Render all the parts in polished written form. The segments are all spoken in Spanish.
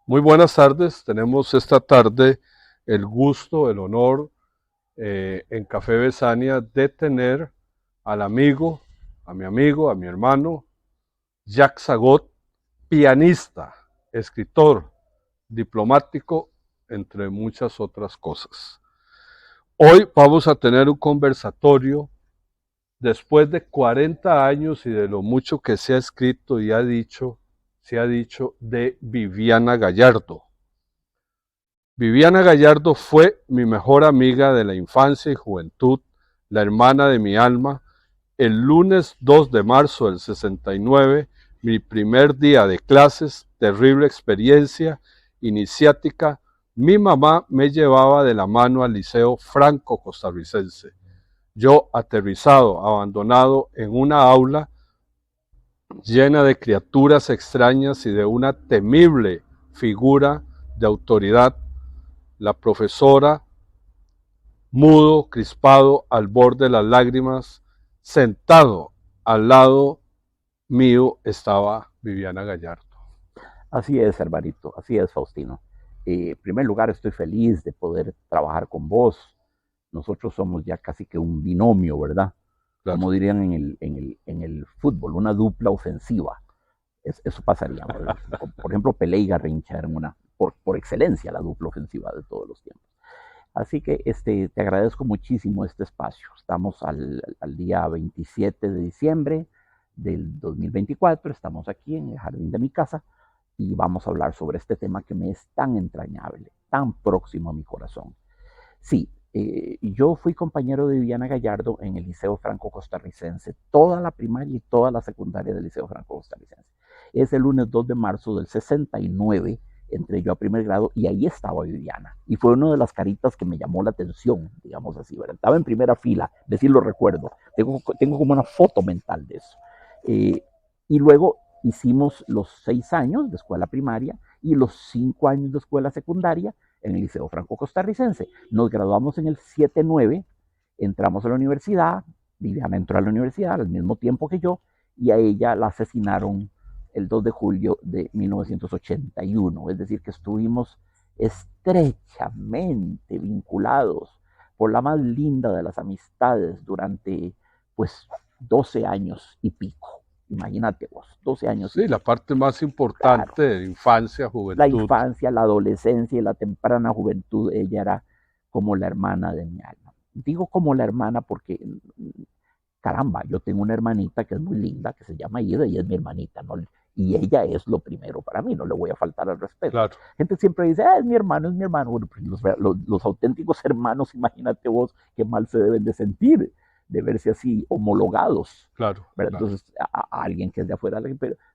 Muy buenas tardes. Tenemos esta tarde el gusto, el honor en Café Besania de tener al amigo, a mi hermano, Jacques Sagot, pianista, escritor, diplomático, entre muchas otras cosas. Hoy vamos a tener un conversatorio después de 40 años y de lo mucho que se ha escrito y se ha dicho de Viviana Gallardo. Viviana Gallardo fue mi mejor amiga de la infancia y juventud, la hermana de mi alma. El lunes 2 de marzo del 69, mi primer día de clases, terrible experiencia iniciática, mi mamá me llevaba de la mano al Liceo Franco Costarricense. Yo aterrizado, abandonado en una aula llena de criaturas extrañas y de una temible figura de autoridad, la profesora, mudo, crispado, al borde de las lágrimas, sentado al lado mío estaba Viviana Gallardo. Así es, hermanito, así es, Faustino. En primer lugar, estoy feliz de poder trabajar con vos. Nosotros somos ya casi que un binomio, ¿verdad? Claro. Como dirían en el fútbol, una dupla ofensiva. Eso pasaría. Por ejemplo, Pelé y Garrincha eran por excelencia, la dupla ofensiva de todos los tiempos. Así que te agradezco muchísimo este espacio. Estamos al día 27 de diciembre del 2024. Estamos aquí en el jardín de mi casa y vamos a hablar sobre este tema que me es tan entrañable, tan próximo a mi corazón. Sí, yo fui compañero de Viviana Gallardo en el Liceo Franco Costarricense, toda la primaria y toda la secundaria del Liceo Franco Costarricense. Es el lunes 2 de marzo del 69, entré yo a primer grado y ahí estaba Viviana. Y fue una de las caritas que me llamó la atención, digamos así, ¿verdad? Estaba en primera fila, decir lo recuerdo. Tengo como una foto mental de eso. Y luego hicimos los 6 años de escuela primaria y los 5 años de escuela secundaria en el Liceo Franco Costarricense. Nos graduamos en el 79, entramos a la universidad, Viviana entró a la universidad al mismo tiempo que yo, y a ella la asesinaron el 2 de julio de 1981, es decir, que estuvimos estrechamente vinculados por la más linda de las amistades durante pues 12 años y pico. Imagínate vos, 12 años y Sí, la pico. parte más Claro, importante de infancia, la juventud. infancia, la adolescencia y la temprana juventud, ella era como la hermana de mi alma. Digo como la hermana porque, caramba, yo tengo una hermanita que es muy linda, que se llama Ida y es mi hermanita, ¿no? Y ella es lo primero para mí, no le voy a faltar al respeto. Claro, Gente siempre dice, ah, es mi hermano, es mi hermano. Bueno, pues los auténticos hermanos, imagínate vos qué mal se deben de sentir, de verse así homologados, claro, ¿verdad? claro. Entonces, a alguien que es de afuera,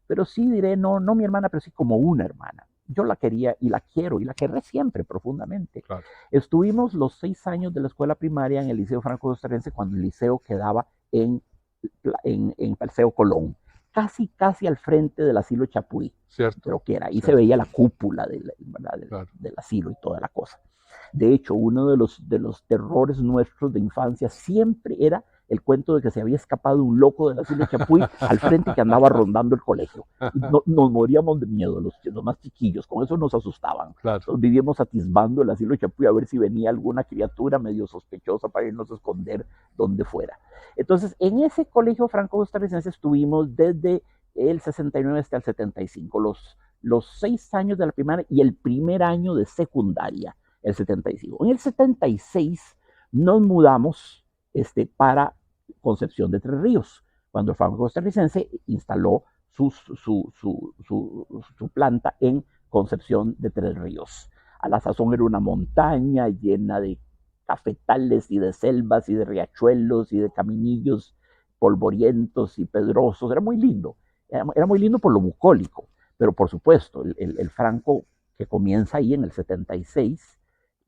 pero sí diré, no, no mi hermana, pero sí como una hermana. Yo la quería y la quiero y la querré siempre profundamente. Claro. Estuvimos los 6 años de la escuela primaria en el Liceo Franco Costarricense cuando el liceo quedaba en Paseo Colón, casi al frente del asilo Chapuí, Cierto, creo que era. Ahí se cierto. veía la cúpula ¿verdad? Claro. Del asilo y toda la cosa. De hecho, uno de los terrores nuestros de infancia siempre era el cuento de que se había escapado un loco del asilo Chapuy al frente que andaba rondando el colegio. Y nos moríamos de miedo, los más chiquillos, con eso nos asustaban. Claro. Entonces vivíamos atisbando el asilo Chapuy a ver si venía alguna criatura medio sospechosa para irnos a esconder donde fuera. Entonces, en ese colegio franco-costarricense estuvimos desde el 69 hasta el 75, los 6 años de la primaria y el primer año de secundaria, el 75. En el 76 nos mudamos para Concepción de Tres Ríos, cuando el Franco Costarricense instaló su planta en Concepción de Tres Ríos. A la sazón era una montaña llena de cafetales y de selvas y de riachuelos y de caminillos polvorientos y pedrosos. Era muy lindo. Era muy lindo por lo bucólico, pero por supuesto, el Franco que comienza ahí en el 76,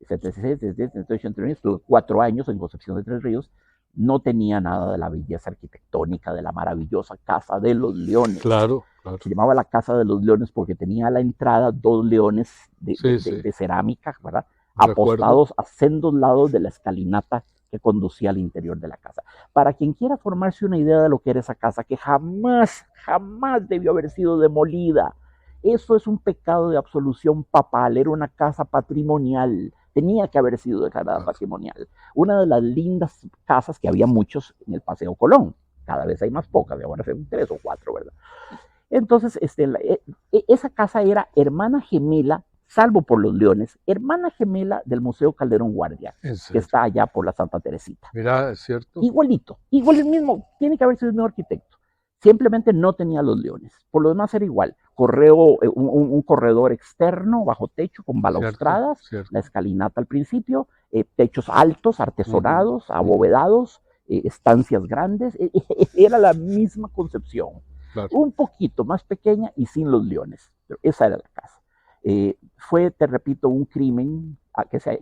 76, 77, 89, estuve 4 años en Concepción de Tres Ríos, no tenía nada de la belleza arquitectónica de la maravillosa Casa de los Leones. Claro, claro. Se llamaba la Casa de los Leones porque tenía a la entrada dos leones Sí, sí, de cerámica, ¿verdad? recuerdo. Apostados a sendos lados de la escalinata que conducía al interior de la casa. Para quien quiera formarse una idea de lo que era esa casa, que jamás debió haber sido demolida, Eso es un pecado de absolución papal, era una casa patrimonial, tenía que haber sido declarada patrimonial. Una de las lindas casas, que había muchos en el Paseo Colón, cada vez hay más pocas, ahora son 3 o 4, ¿verdad? Entonces, esa casa era hermana gemela, salvo por los leones, hermana gemela del Museo Calderón Guardia, que está allá por la Santa Teresita. Mira, ¿es cierto? Igualito, igual el mismo, tiene que haber sido el mismo arquitecto. Simplemente no tenía los leones. Por lo demás era igual. Un corredor externo, bajo techo, con balaustradas, cierto. la escalinata al principio, techos altos, artesonados, abovedados, estancias grandes. Era la misma concepción. Claro. Un poquito más pequeña y sin los leones. Pero esa era la casa. Fue, te repito, un crimen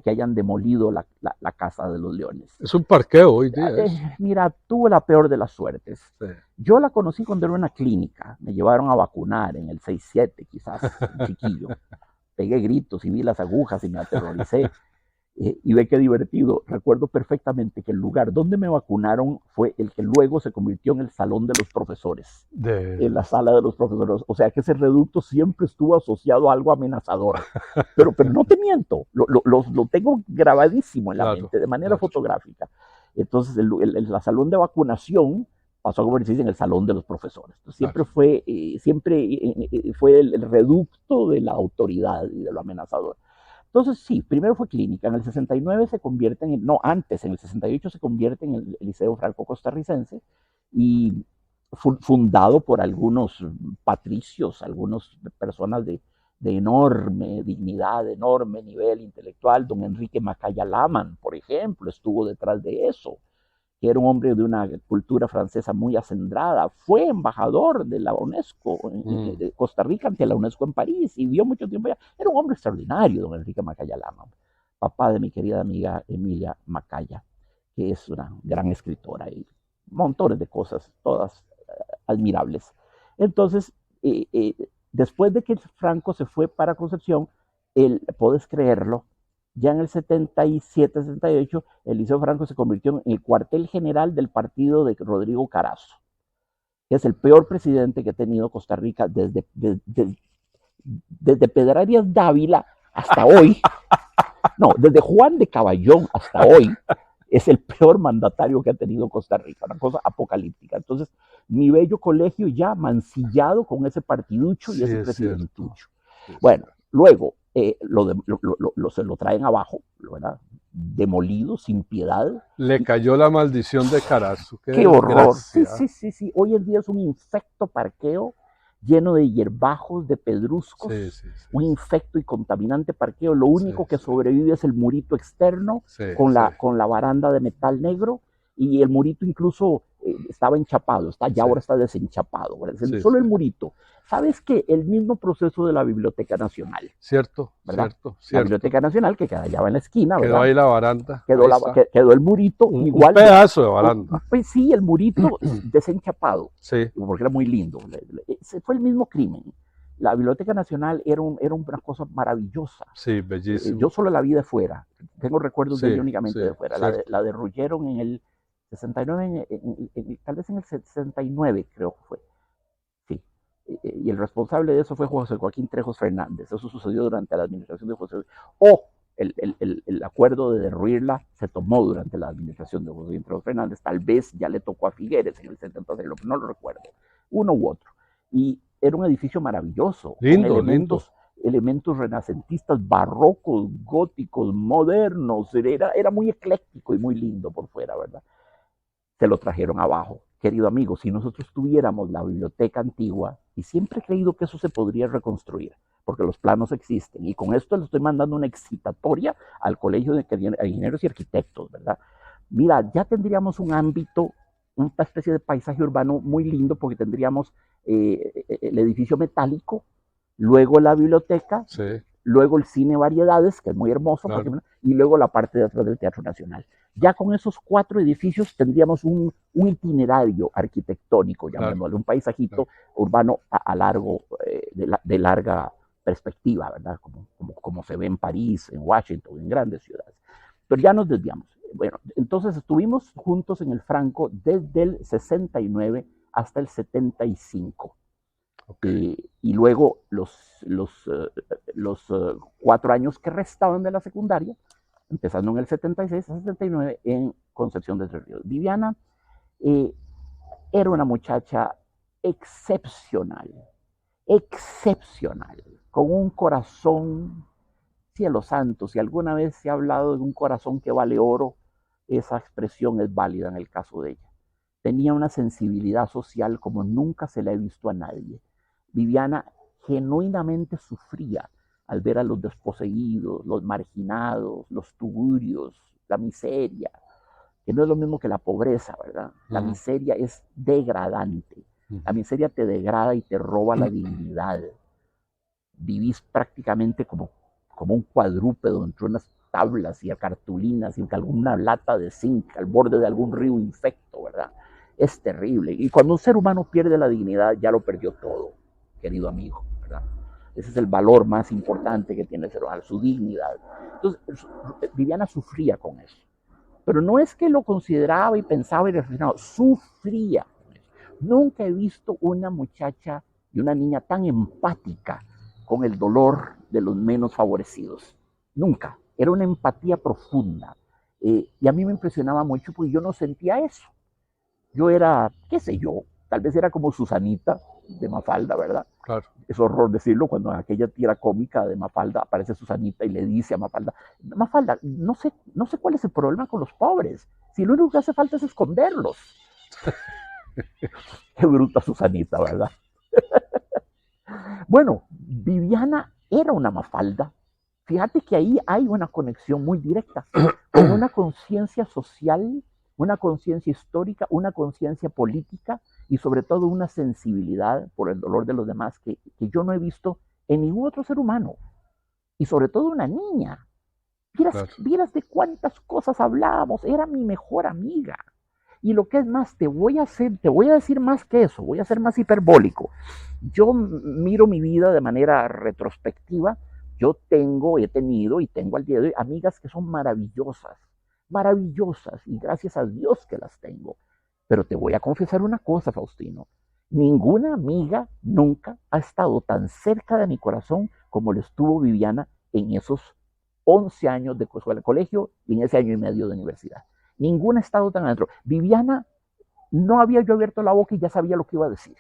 que hayan demolido la casa de los leones. Es un parqueo hoy día. Mira, tuve la peor de las suertes. Sí. Yo la conocí cuando era una clínica. Me llevaron a vacunar en el 6-7, quizás, chiquillo. Pegué gritos y vi las agujas y me aterroricé. Y ve qué divertido. Recuerdo perfectamente que el lugar donde me vacunaron fue el que luego se convirtió en el salón de los profesores. En la sala de los profesores. O sea que ese reducto siempre estuvo asociado a algo amenazador. Pero no te miento, lo tengo grabadísimo en la mente, de manera fotográfica. Entonces el salón de vacunación pasó a convertirse en el salón de los profesores. Entonces, siempre fue el reducto de la autoridad y de lo amenazador. Entonces, sí, primero fue clínica. En el 69 se convierte en, no, antes, en el 68 se convierte en el Liceo Franco Costarricense y fundado por algunos patricios, algunas personas de enorme dignidad, de enorme nivel intelectual. Don Enrique Macaya Laman, por ejemplo, estuvo detrás de eso, que era un hombre de una cultura francesa muy acendrada, fue embajador de la UNESCO, de Costa Rica ante la UNESCO en París, y vivió mucho tiempo allá. Era un hombre extraordinario, don Enrique Macaya Lama, papá de mi querida amiga Emilia Macaya, que es una gran escritora y montones de cosas, todas admirables. Entonces, después de que Franco se fue para Concepción, puedes creerlo, ya en el 77-78, el Liceo Franco se convirtió en el cuartel general del partido de Rodrigo Carazo, que es el peor presidente que ha tenido Costa Rica desde Pedrarias Dávila hasta hoy. No, desde Juan de Caballón hasta hoy, es el peor mandatario que ha tenido Costa Rica, una cosa apocalíptica. Entonces, mi bello colegio ya mancillado con ese partiducho y ese presidentucho. Bueno, luego se lo traen abajo, ¿verdad? Demolido, sin piedad. Le cayó la maldición de Carazo. ¡Qué horror! Sí. Hoy en día es un infecto parqueo lleno de hierbajos, de pedruscos, un infecto y contaminante parqueo. Lo único que sobrevive es el murito externo con la baranda de metal negro, y el murito incluso estaba enchapado, ahora está desenchapado. Solo el murito. ¿Sabes qué? El mismo proceso de la Biblioteca Nacional. Cierto. La Biblioteca Nacional, que allá va en la esquina, ¿verdad? Quedó ahí la baranda. Quedó el murito. Un pedazo de baranda. Pues sí, el murito desenchapado. Sí. Porque era muy lindo. Fue el mismo crimen. La Biblioteca Nacional era una cosa maravillosa. Sí, bellísimo. Yo solo la vi de fuera. Tengo recuerdos de ella únicamente de fuera. La derruyeron en el 69, tal vez en el 69 creo que fue. Sí. Y el responsable de eso fue José Joaquín Trejos Fernández. Eso sucedió durante la administración de José. El acuerdo de derruirla se tomó durante la administración de José Trejos Fernández. Tal vez ya le tocó a Figueres en el 76, no lo recuerdo. Uno u otro. Y era un edificio maravilloso. Lindo, elementos renacentistas, barrocos, góticos, modernos. Era muy ecléctico y muy lindo por fuera, ¿verdad? Se lo trajeron abajo. Querido amigo, si nosotros tuviéramos la biblioteca antigua, y siempre he creído que eso se podría reconstruir, porque los planos existen, y con esto le estoy mandando una excitatoria al Colegio de Ingenieros y Arquitectos, ¿verdad? Mira, ya tendríamos un ámbito, una especie de paisaje urbano muy lindo, porque tendríamos el edificio metálico, luego la biblioteca, luego el cine Variedades, que es muy hermoso, y luego la parte de atrás del Teatro Nacional. Ya con esos 4 edificios tendríamos un itinerario arquitectónico, llamémosle, un paisajito urbano de larga perspectiva, ¿verdad? Como se ve en París, en Washington, en grandes ciudades. Pero ya nos desviamos. Bueno, entonces estuvimos juntos en el Franco desde el 69 hasta el 75. Y luego los 4 años que restaban de la secundaria, empezando en el 76 a 79, en Concepción de Entre Ríos. Viviana era una muchacha excepcional, excepcional, con un corazón, cielo santo, si alguna vez se ha hablado de un corazón que vale oro, esa expresión es válida en el caso de ella. Tenía una sensibilidad social como nunca se la he visto a nadie. Viviana genuinamente sufría al ver a los desposeídos, los marginados, los tugurios, la miseria, que no es lo mismo que la pobreza, ¿verdad? La miseria es degradante. La miseria te degrada y te roba la dignidad. Vivís prácticamente como un cuadrúpedo entre unas tablas y cartulinas y alguna lata de zinc al borde de algún río infecto, ¿verdad? Es terrible. Y cuando un ser humano pierde la dignidad, ya lo perdió todo, querido amigo, ¿verdad? Ese es el valor más importante que tiene el ser humano, su dignidad. Entonces, Viviana sufría con eso. Pero no es que lo consideraba y pensaba y reflexionaba, sufría. Nunca he visto una muchacha y una niña tan empática con el dolor de los menos favorecidos. Nunca. Era una empatía profunda. Y a mí me impresionaba mucho porque yo no sentía eso. Yo era, qué sé yo, tal vez era como Susanita de Mafalda, ¿verdad? Claro. Es horror decirlo, cuando en aquella tira cómica de Mafalda aparece Susanita y le dice a Mafalda, Mafalda, no sé cuál es el problema con los pobres, si lo único que hace falta es esconderlos. Qué bruta Susanita, ¿verdad? Bueno, Viviana era una Mafalda. Fíjate que ahí hay una conexión muy directa con una conciencia social, una conciencia histórica, una conciencia política y sobre todo una sensibilidad por el dolor de los demás que yo no he visto en ningún otro ser humano. Y sobre todo una niña. Vieras de cuántas cosas hablábamos, era mi mejor amiga. Y lo que es más, te voy a decir más que eso, voy a ser más hiperbólico. Yo miro mi vida de manera retrospectiva. Yo he tenido y tengo al día de hoy amigas que son maravillosas, maravillosas, y gracias a Dios que las tengo. Pero te voy a confesar una cosa, Faustino. Ninguna amiga nunca ha estado tan cerca de mi corazón como lo estuvo Viviana en esos 11 años de colegio y en ese año y medio de universidad. Ninguna ha estado tan adentro. Viviana, no había yo abierto la boca y ya sabía lo que iba a decir.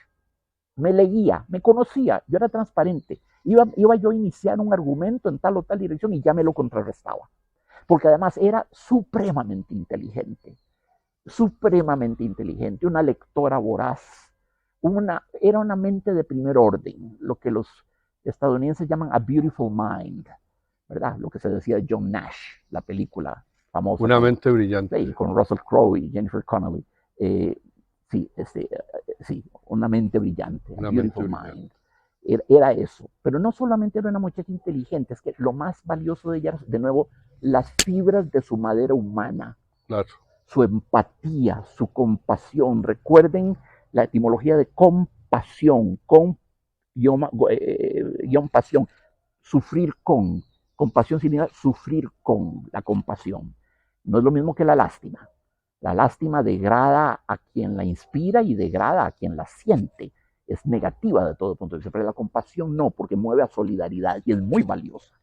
Me leía, me conocía, yo era transparente. Iba yo a iniciar un argumento en tal o tal dirección y ya me lo contrarrestaba. Porque además era supremamente inteligente, una lectora voraz, era una mente de primer orden, lo que los estadounidenses llaman a beautiful mind, ¿verdad? Lo que se decía de John Nash, la película famosa. Una mente brillante. Sí, con Russell Crowe y Jennifer Connelly. Sí, una mente brillante, Una beautiful mente mind. Era eso. Pero no solamente era una muchacha inteligente, es que lo más valioso de ella era, de nuevo, las fibras de su madera humana. Claro. Su empatía, su compasión. Recuerden la etimología de compasión, pasión, sufrir con. Compasión significa sufrir con, la compasión. No es lo mismo que la lástima. La lástima degrada a quien la inspira y degrada a quien la siente. Es negativa de todo punto de vista, pero la compasión no, porque mueve a solidaridad y es muy valiosa.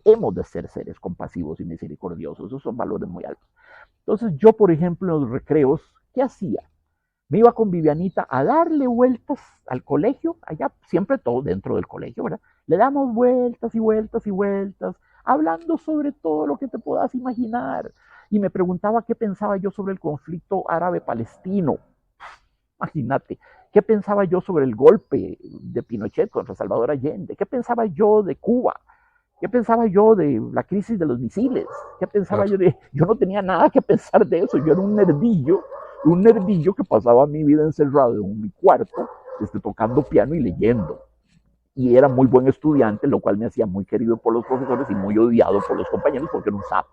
Hemos de ser seres compasivos y misericordiosos, esos son valores muy altos. Entonces yo, por ejemplo, en los recreos, ¿qué hacía? Me iba con Vivianita a darle vueltas al colegio, allá siempre todo dentro del colegio, ¿verdad? Le damos vueltas y vueltas y vueltas, hablando sobre todo lo que te puedas imaginar. Y me preguntaba qué pensaba yo sobre el conflicto árabe-palestino. Imagínate, ¿qué pensaba yo sobre el golpe de Pinochet contra Salvador Allende? ¿Qué pensaba yo de Cuba? ¿Qué pensaba yo de la crisis de los misiles? ¿Qué pensaba yo de...? Yo no tenía nada que pensar de eso, yo era un nerdillo que pasaba mi vida encerrado en mi cuarto, tocando piano y leyendo. Y era muy buen estudiante, lo cual me hacía muy querido por los profesores y muy odiado por los compañeros porque era un sapo.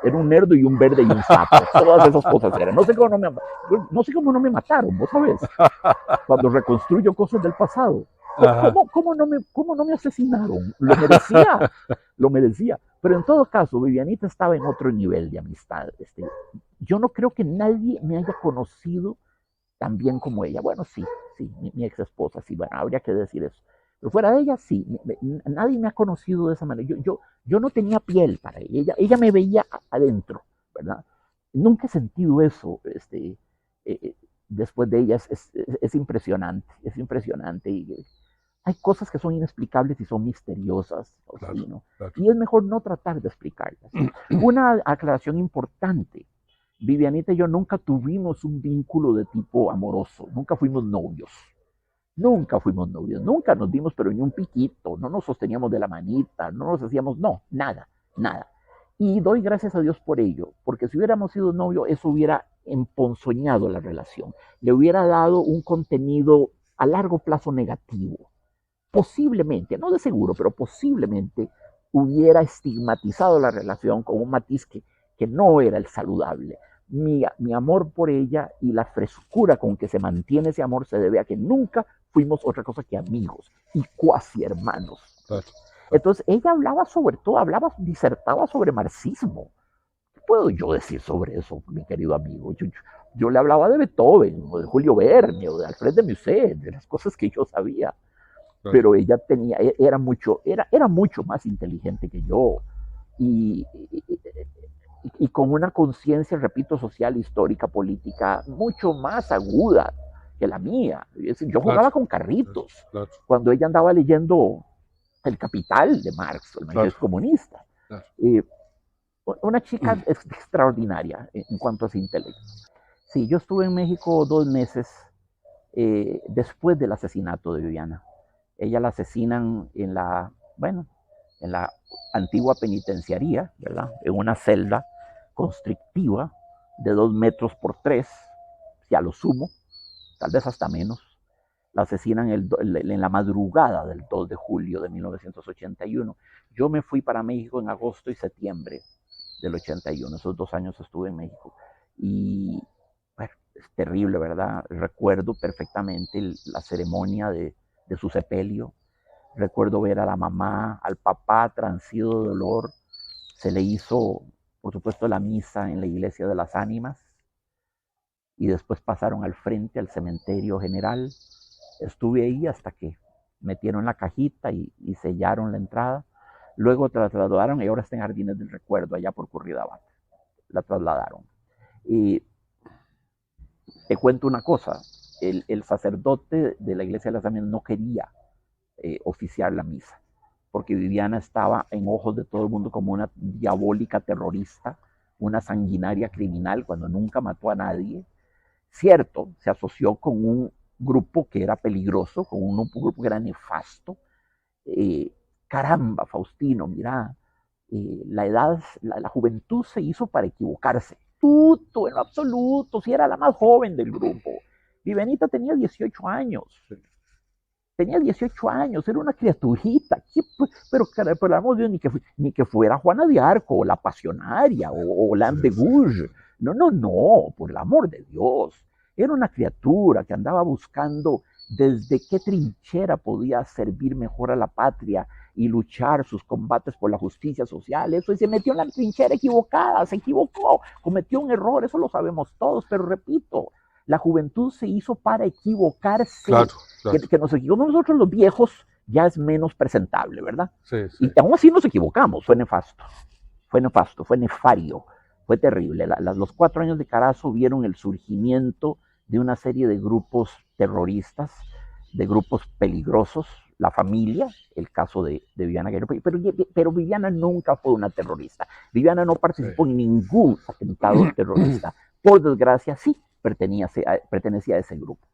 Era un nerdo y un verde y un sapo. Todas esas cosas eran. No sé cómo no me mataron, vos sabés. Cuando reconstruyo cosas del pasado. ¿Cómo no me asesinaron? Lo merecía. Pero en todo caso, Vivianita estaba en otro nivel de amistad. Yo no creo que nadie me haya conocido tan bien como ella. Bueno, sí, sí, mi ex esposa, sí, bueno, habría que decir eso. Pero fuera de ella, sí, nadie me ha conocido de esa manera. Yo no tenía piel para ella me veía adentro, ¿verdad? Nunca he sentido eso, después de ella, es impresionante, es impresionante. Y hay cosas que son inexplicables y son misteriosas, Claro, ¿sí, no? claro. Y es mejor no tratar de explicarlas. Una aclaración importante. Vivianita y yo nunca tuvimos un vínculo de tipo amoroso, nunca fuimos novios. Nunca fuimos novios, nunca nos dimos, pero ni un piquito, no nos sosteníamos de la manita, no nos hacíamos, no, nada, nada. Y doy gracias a Dios por ello, porque si hubiéramos sido novios, eso hubiera emponzoñado la relación, le hubiera dado un contenido a largo plazo negativo. Posiblemente, no de seguro, pero posiblemente hubiera estigmatizado la relación con un matiz que no era el saludable. Mi amor por ella y la frescura con que se mantiene ese amor se debe a que nunca fuimos otra cosa que amigos y cuasi hermanos. Claro. Entonces ella hablaba sobre todo, disertaba sobre marxismo. ¿Qué puedo yo decir sobre eso, mi querido amigo? Yo le hablaba de Beethoven, o de Julio Verne, o de Alfred de Musset, de las cosas que yo sabía. Claro. Pero ella era mucho más inteligente que yo y, y con una conciencia, repito, social, histórica, política, mucho más aguda que la mía. Es decir, yo jugaba con carritos Claro. cuando ella andaba leyendo El Capital de Marx, el manifiesto comunista. Claro. Una chica extraordinaria en cuanto a su intelecto. Sí, yo estuve en México 2 meses después del asesinato de Viviana. Ella la asesinan bueno, en la antigua penitenciaría, ¿verdad? En una celda constrictiva de 2 metros por 3, si a lo sumo, tal vez hasta menos. La asesinan en la madrugada del 2 de julio de 1981. Yo me fui para México en agosto y septiembre del 81. Esos 2 años estuve en México. Y bueno, es terrible, ¿verdad? Recuerdo perfectamente la ceremonia de su sepelio. Recuerdo ver a la mamá, al papá transido de dolor. Se le hizo, por supuesto, la misa en la iglesia de las ánimas. Y después pasaron al frente, al cementerio general. Estuve ahí hasta que metieron la cajita y sellaron la entrada. Luego la trasladaron y ahora está en Jardines del Recuerdo, allá por Curridabat. La trasladaron. Y te cuento una cosa, el sacerdote de la iglesia de las ánimas no quería oficiar la misa, porque Viviana estaba en ojos de todo el mundo como una diabólica terrorista, una sanguinaria criminal cuando nunca mató a nadie. Cierto, se asoció con un grupo que era peligroso, con un grupo que era nefasto. Caramba, Faustino, mira, la juventud se hizo para equivocarse. Tuto, en lo absoluto, si era la más joven del grupo. Vivianita tenía 18 años. Tenía 18 años, era una criaturita. Pero por el amor de Dios, ni que fuera Juana de Arco, o la Pasionaria, o Lam de Gouges. No, por el amor de Dios. Era una criatura que andaba buscando desde qué trinchera podía servir mejor a la patria y luchar sus combates por la justicia social. Eso, y se metió en la trinchera equivocada, se equivocó, cometió un error, eso lo sabemos todos, pero repito, la juventud se hizo para equivocarse. Claro, claro. Que nos equivocamos nosotros los viejos ya es menos presentable, ¿verdad? Sí, sí. Y aún así nos equivocamos, fue nefasto, fue nefario, fue terrible. Los 4 años de Carazo vieron el surgimiento de una serie de grupos terroristas, de grupos peligrosos, la familia, el caso de Viviana Guerrero, pero Viviana nunca fue una terrorista. Viviana no participó en ningún atentado terrorista. Por desgracia, sí pertenecía a ese grupo.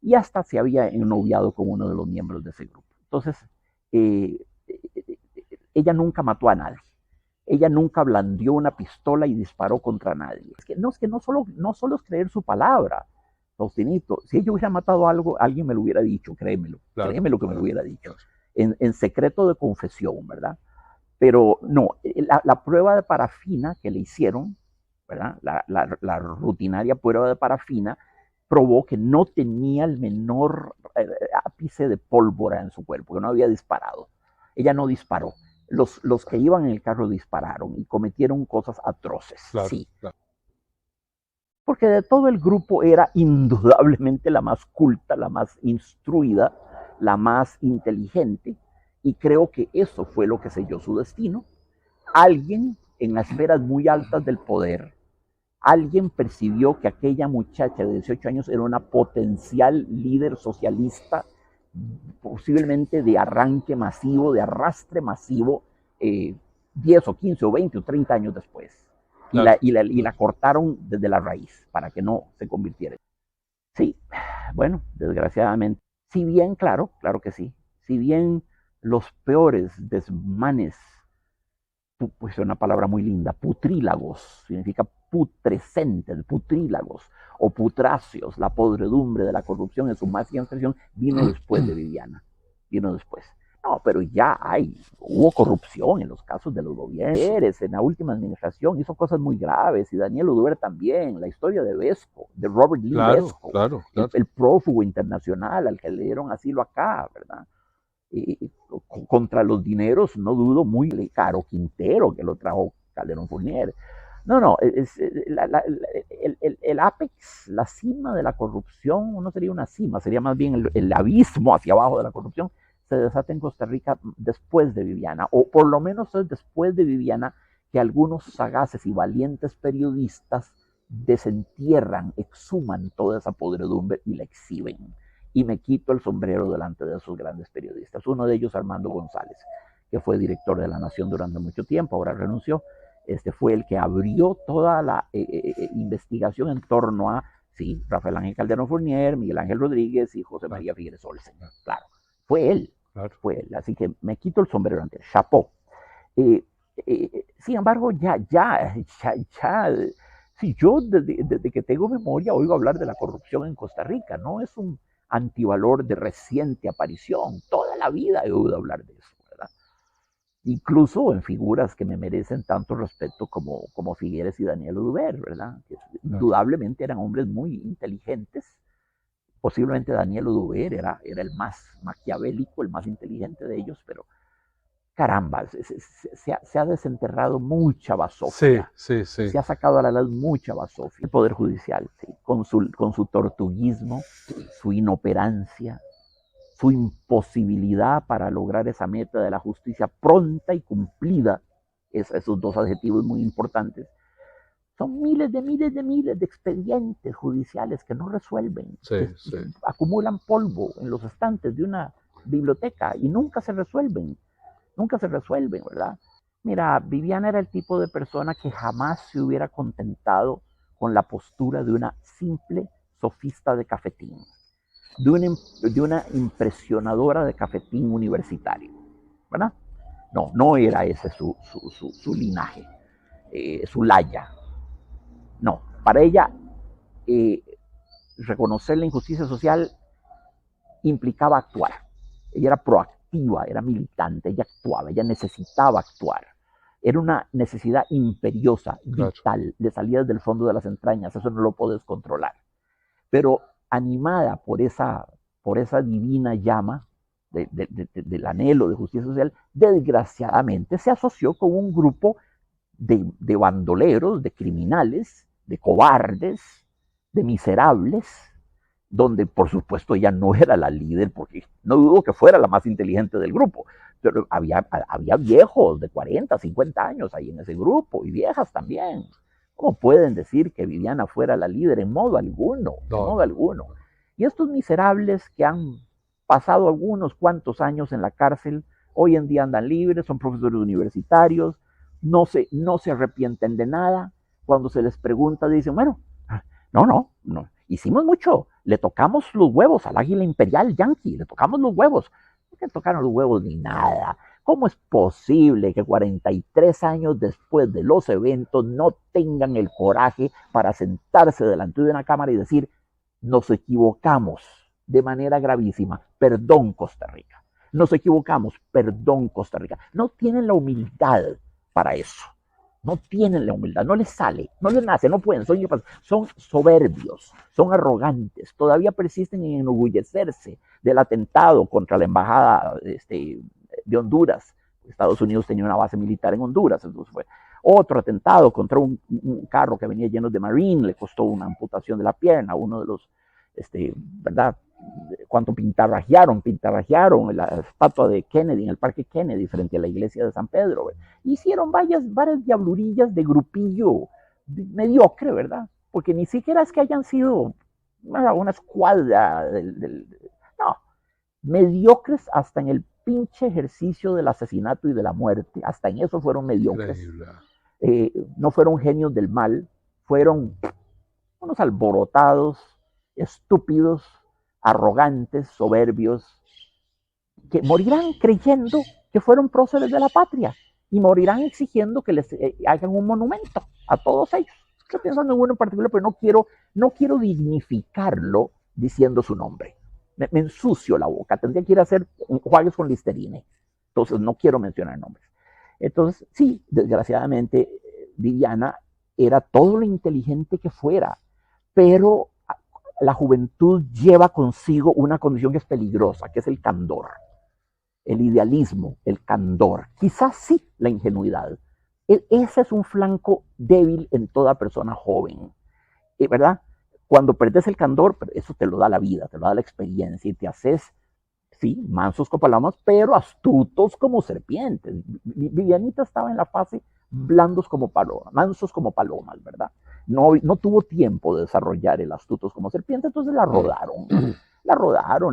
Y hasta se había ennoviado con uno de los miembros de ese grupo. Entonces, ella nunca mató a nadie. Ella nunca blandió una pistola y disparó contra nadie. Es que no solo es creer su palabra, Faustinito. Si ella hubiera matado algo, alguien me lo hubiera dicho, créemelo. Claro, créemelo que me lo hubiera dicho. En secreto de confesión, ¿verdad? Pero no, la prueba de parafina que le hicieron, ¿verdad? La rutinaria prueba de parafina, probó que no tenía el menor ápice de pólvora en su cuerpo, que no había disparado. Ella no disparó. Los que iban en el carro dispararon y cometieron cosas atroces. Claro, sí. Claro. porque de todo el grupo era indudablemente la más culta, la más instruida, la más inteligente, y creo que eso fue lo que selló su destino. Alguien en las esferas muy altas del poder, alguien percibió que aquella muchacha de 18 años era una potencial líder socialista, posiblemente de arranque masivo, de arrastre masivo, 10 o 15 o 20 o 30 años después. Claro. Y la cortaron desde la raíz para que no se convirtiera. Sí, bueno, desgraciadamente. Si bien, claro que sí, si bien los peores desmanes, pues es una palabra muy linda, putrílagos, significa putrescentes, putrílagos o putracios, la podredumbre de la corrupción en su máxima expresión, vino después de Viviana, vino después. No, pero ya hubo corrupción en los casos de los gobiernos, en la última administración hizo cosas muy graves, y Daniel Oduber también, la historia de Vesco, de Robert Lee Vesco, claro. El prófugo internacional al que le dieron asilo acá, ¿verdad? Contra los dineros, no dudo, muy caro Quintero, que lo trajo Calderón Fournier. No, el ápex, la cima de la corrupción, no sería una cima, sería más bien el abismo hacia abajo de la corrupción, se desata en Costa Rica después de Viviana, o por lo menos es después de Viviana que algunos sagaces y valientes periodistas desentierran, exhuman toda esa podredumbre y la exhiben. Y me quito el sombrero delante de esos grandes periodistas. Uno de ellos, Armando González, que fue director de La Nación durante mucho tiempo, ahora renunció. Fue el que abrió toda la investigación en torno a, sí, Rafael Ángel Calderón Fournier, Miguel Ángel Rodríguez y José María Figueres Olsen. Claro, fue él. Fue él. Así que me quito el sombrero ante él. Chapeau. Sin embargo, si yo desde que tengo memoria oigo hablar de la corrupción en Costa Rica, no es un antivalor de reciente aparición. Toda la vida he oído hablar de eso, ¿verdad? Incluso en figuras que me merecen tanto respeto como Figueres y Daniel Oduber, ¿verdad? Que indudablemente eran hombres muy inteligentes. Posiblemente Daniel Oduber era el más maquiavélico, el más inteligente de ellos, pero caramba, se ha desenterrado mucha basofia. Sí. Se ha sacado a la luz mucha basofia. El Poder Judicial, sí, con su tortuguismo, su inoperancia, su imposibilidad para lograr esa meta de la justicia pronta y cumplida, esos dos adjetivos muy importantes. Son miles de expedientes judiciales que no resuelven, que acumulan polvo en los estantes de una biblioteca y nunca se resuelven, ¿verdad? Mira, Viviana era el tipo de persona que jamás se hubiera contentado con la postura de una simple sofista de cafetín, de una impresionadora de cafetín universitario, ¿verdad? No era ese su linaje, su laya. No, para ella reconocer la injusticia social implicaba actuar. Ella era proactiva, era militante, ella actuaba, ella necesitaba actuar. Era una necesidad imperiosa, vital, de salir desde el fondo de las entrañas, eso no lo puedes controlar. Pero animada por esa divina llama del anhelo de justicia social, desgraciadamente se asoció con un grupo de bandoleros, de criminales, de cobardes, de miserables, donde por supuesto ella no era la líder, porque no dudo que fuera la más inteligente del grupo, pero había viejos de 40, 50 años ahí en ese grupo, y viejas también. ¿Cómo pueden decir que Viviana fuera la líder? En modo alguno, en modo alguno. Y estos miserables que han pasado algunos cuantos años en la cárcel, hoy en día andan libres, son profesores universitarios, no se arrepienten de nada. Cuando se les pregunta, dicen, bueno, no, hicimos mucho, le tocamos los huevos al águila imperial yanqui, le tocamos los huevos. No que tocaron los huevos ni nada. ¿Cómo es posible que 43 años después de los eventos no tengan el coraje para sentarse delante de una cámara y decir, nos equivocamos de manera gravísima, perdón Costa Rica, nos equivocamos, perdón Costa Rica? No tienen la humildad para eso. No tienen la humildad, no les sale, no les nace, no pueden, son soberbios, son arrogantes, todavía persisten en enorgullecerse del atentado contra la embajada de Honduras. Estados Unidos tenía una base militar en Honduras, entonces fue Otro atentado contra un carro que venía lleno de Marine, le costó una amputación de la pierna, uno de los, ¿verdad? Cuando pintarrajearon la estatua de Kennedy en el Parque Kennedy frente a la iglesia de San Pedro. Hicieron varias diablurillas de grupillo mediocre, ¿verdad? Porque ni siquiera es que hayan sido una escuadra no, mediocres hasta en el pinche ejercicio del asesinato y de la muerte, hasta en eso fueron mediocres. No fueron genios del mal, fueron unos alborotados, estúpidos, arrogantes, soberbios, que morirán creyendo que fueron próceres de la patria y morirán exigiendo que les hagan un monumento a todos ellos. Estoy pensando en uno en particular, pero no quiero dignificarlo diciendo su nombre. Me ensucio la boca, tendría que ir a hacer enjuagues con Listerine. Entonces no quiero mencionar nombres. Entonces, sí, desgraciadamente, Viviana era todo lo inteligente que fuera, pero la juventud lleva consigo una condición que es peligrosa, que es el candor, el idealismo, el candor, quizás sí la ingenuidad. Ese es un flanco débil en toda persona joven, ¿verdad? Cuando perdes el candor, eso te lo da la vida, te lo da la experiencia y te haces, sí, mansos como palomas, pero astutos como serpientes. Vivianita estaba en la fase blandos como palomas, mansos como palomas, ¿verdad? No tuvo tiempo de desarrollar el astutos como serpiente, entonces la rodaron,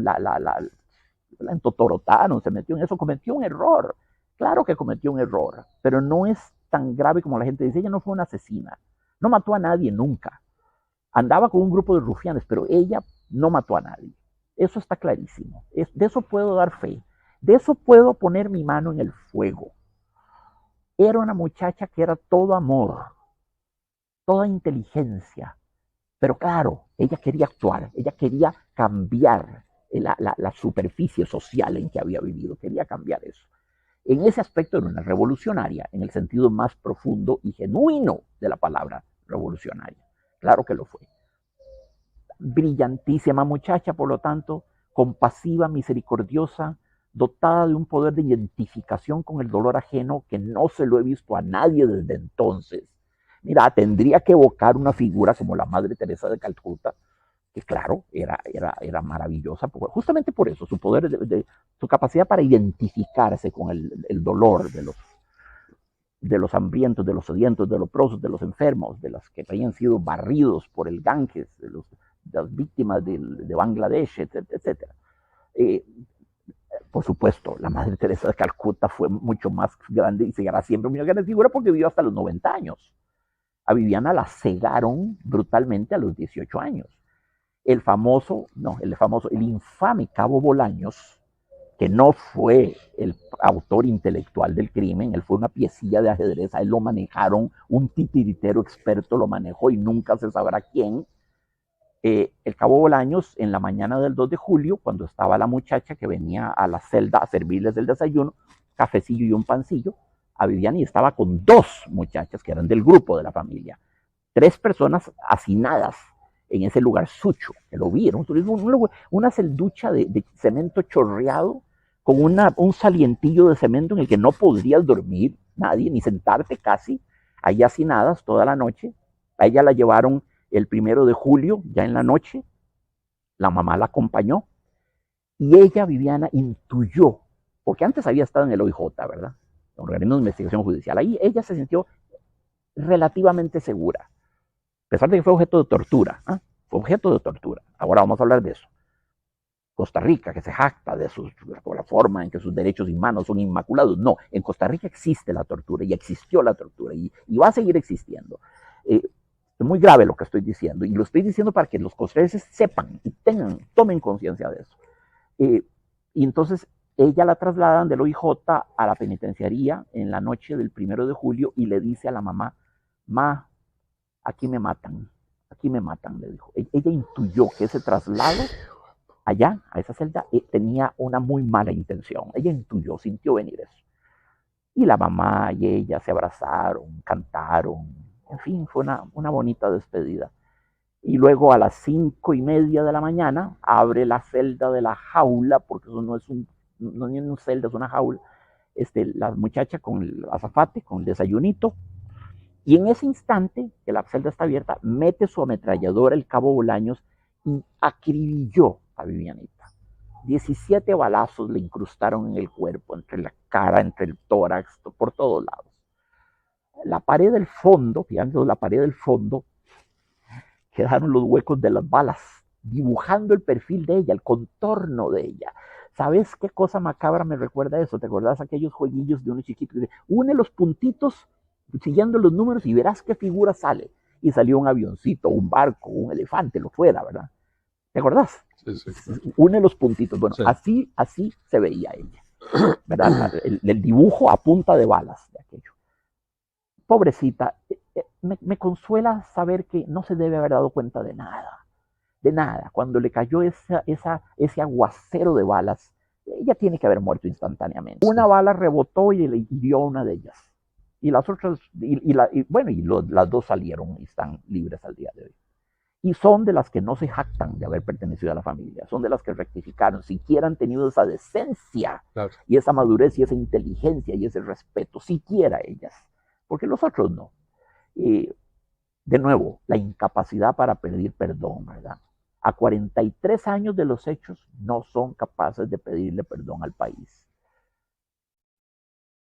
la entotorotaron, se metió en eso, cometió un error. Claro que cometió un error, pero no es tan grave como la gente dice. Ella no fue una asesina, no mató a nadie nunca. Andaba con un grupo de rufianes, pero ella no mató a nadie. Eso está clarísimo. De eso puedo dar fe. De eso puedo poner mi mano en el fuego. Era una muchacha que era todo amor, toda inteligencia. Pero claro, ella quería actuar, ella quería cambiar la superficie social en que había vivido, quería cambiar eso. En ese aspecto era una revolucionaria, en el sentido más profundo y genuino de la palabra revolucionaria. Claro que lo fue. Brillantísima muchacha, por lo tanto, compasiva, misericordiosa, dotada de un poder de identificación con el dolor ajeno que no se lo he visto a nadie desde entonces. Mira, tendría que evocar una figura como la Madre Teresa de Calcuta, que claro, era maravillosa, justamente por eso, su poder, su capacidad para identificarse con el dolor de los hambrientos, de los sedientos, de los leprosos, de los enfermos, de los que habían sido barridos por el Ganges, de las víctimas de Bangladesh, etcétera. Por supuesto, la Madre Teresa de Calcuta fue mucho más grande y seguirá siempre muy grande figura porque vivió hasta los 90 años. A Viviana la cegaron brutalmente a los 18 años. El infame Cabo Bolaños, que no fue el autor intelectual del crimen, él fue una piecilla de ajedrez, a él lo manejaron, un titiritero experto lo manejó y nunca se sabrá quién. El Cabo Bolaños, en la mañana del 2 de julio, cuando estaba la muchacha que venía a la celda a servirles el desayuno, cafecillo y un pancillo, a Viviana y estaba con 2 muchachas que eran del grupo de la familia. 3 personas hacinadas en ese lugar sucho, que lo vieron, una celducha de cemento chorreado, con un salientillo de cemento en el que no podrías dormir nadie, ni sentarte casi, ahí hacinadas toda la noche. A ella la llevaron el 1 de julio, ya en la noche, la mamá la acompañó, y ella, Viviana, intuyó, porque antes había estado en el OIJ, ¿verdad? El Organismo de Investigación Judicial. Ahí ella se sintió relativamente segura, a pesar de que fue objeto de tortura. Fue objeto de tortura. Ahora vamos a hablar de eso. Costa Rica, que se jacta de la forma en que sus derechos humanos son inmaculados. No, en Costa Rica existe la tortura y existió la tortura y va a seguir existiendo. Es muy grave lo que estoy diciendo y lo estoy diciendo para que los costarricenses sepan y tomen conciencia de eso. Y entonces ella la trasladan del OIJ a la penitenciaría en la noche del 1 de julio y le dice a la mamá, aquí me matan, le dijo. Ella intuyó que ese traslado allá, a esa celda, tenía una muy mala intención. Ella intuyó, sintió venir eso. Y la mamá y ella se abrazaron, cantaron, en fin, fue una bonita despedida. Y luego a las 5:30 de la mañana abre la celda de la jaula, porque eso no es una celda, es una jaula. La muchacha con el azafate, con el desayunito, Y en ese instante que la celda está abierta, mete su ametralladora el cabo Bolaños y acribilló a Vivianita. 17 balazos le incrustaron en el cuerpo, entre la cara, entre el tórax, por todos lados. La pared del fondo, fíjate, la pared del fondo, quedaron los huecos de las balas, dibujando el perfil de ella, el contorno de ella. ¿Sabes qué cosa macabra me recuerda eso? ¿Te acordás aquellos jueguillos de uno chiquito? Une los puntitos siguiendo los números y verás qué figura sale. Y salió un avioncito, un barco, un elefante, lo fuera, ¿verdad? ¿Te acordás? Sí, sí, claro. Une los puntitos. Bueno, sí. así se veía ella, ¿verdad? El dibujo a punta de balas de aquello. Pobrecita, me consuela saber que no se debe haber dado cuenta de nada. De nada. Cuando le cayó ese aguacero de balas, ella tiene que haber muerto instantáneamente. Una bala rebotó y le hirió a una de ellas. Y las otras, las dos salieron y están libres al día de hoy. Y son de las que no se jactan de haber pertenecido a la familia, son de las que rectificaron, siquiera han tenido esa decencia, claro, y esa madurez y esa inteligencia y ese respeto, siquiera ellas, porque los otros no. De nuevo, la incapacidad para pedir perdón, ¿verdad? A 43 años de los hechos no son capaces de pedirle perdón al país.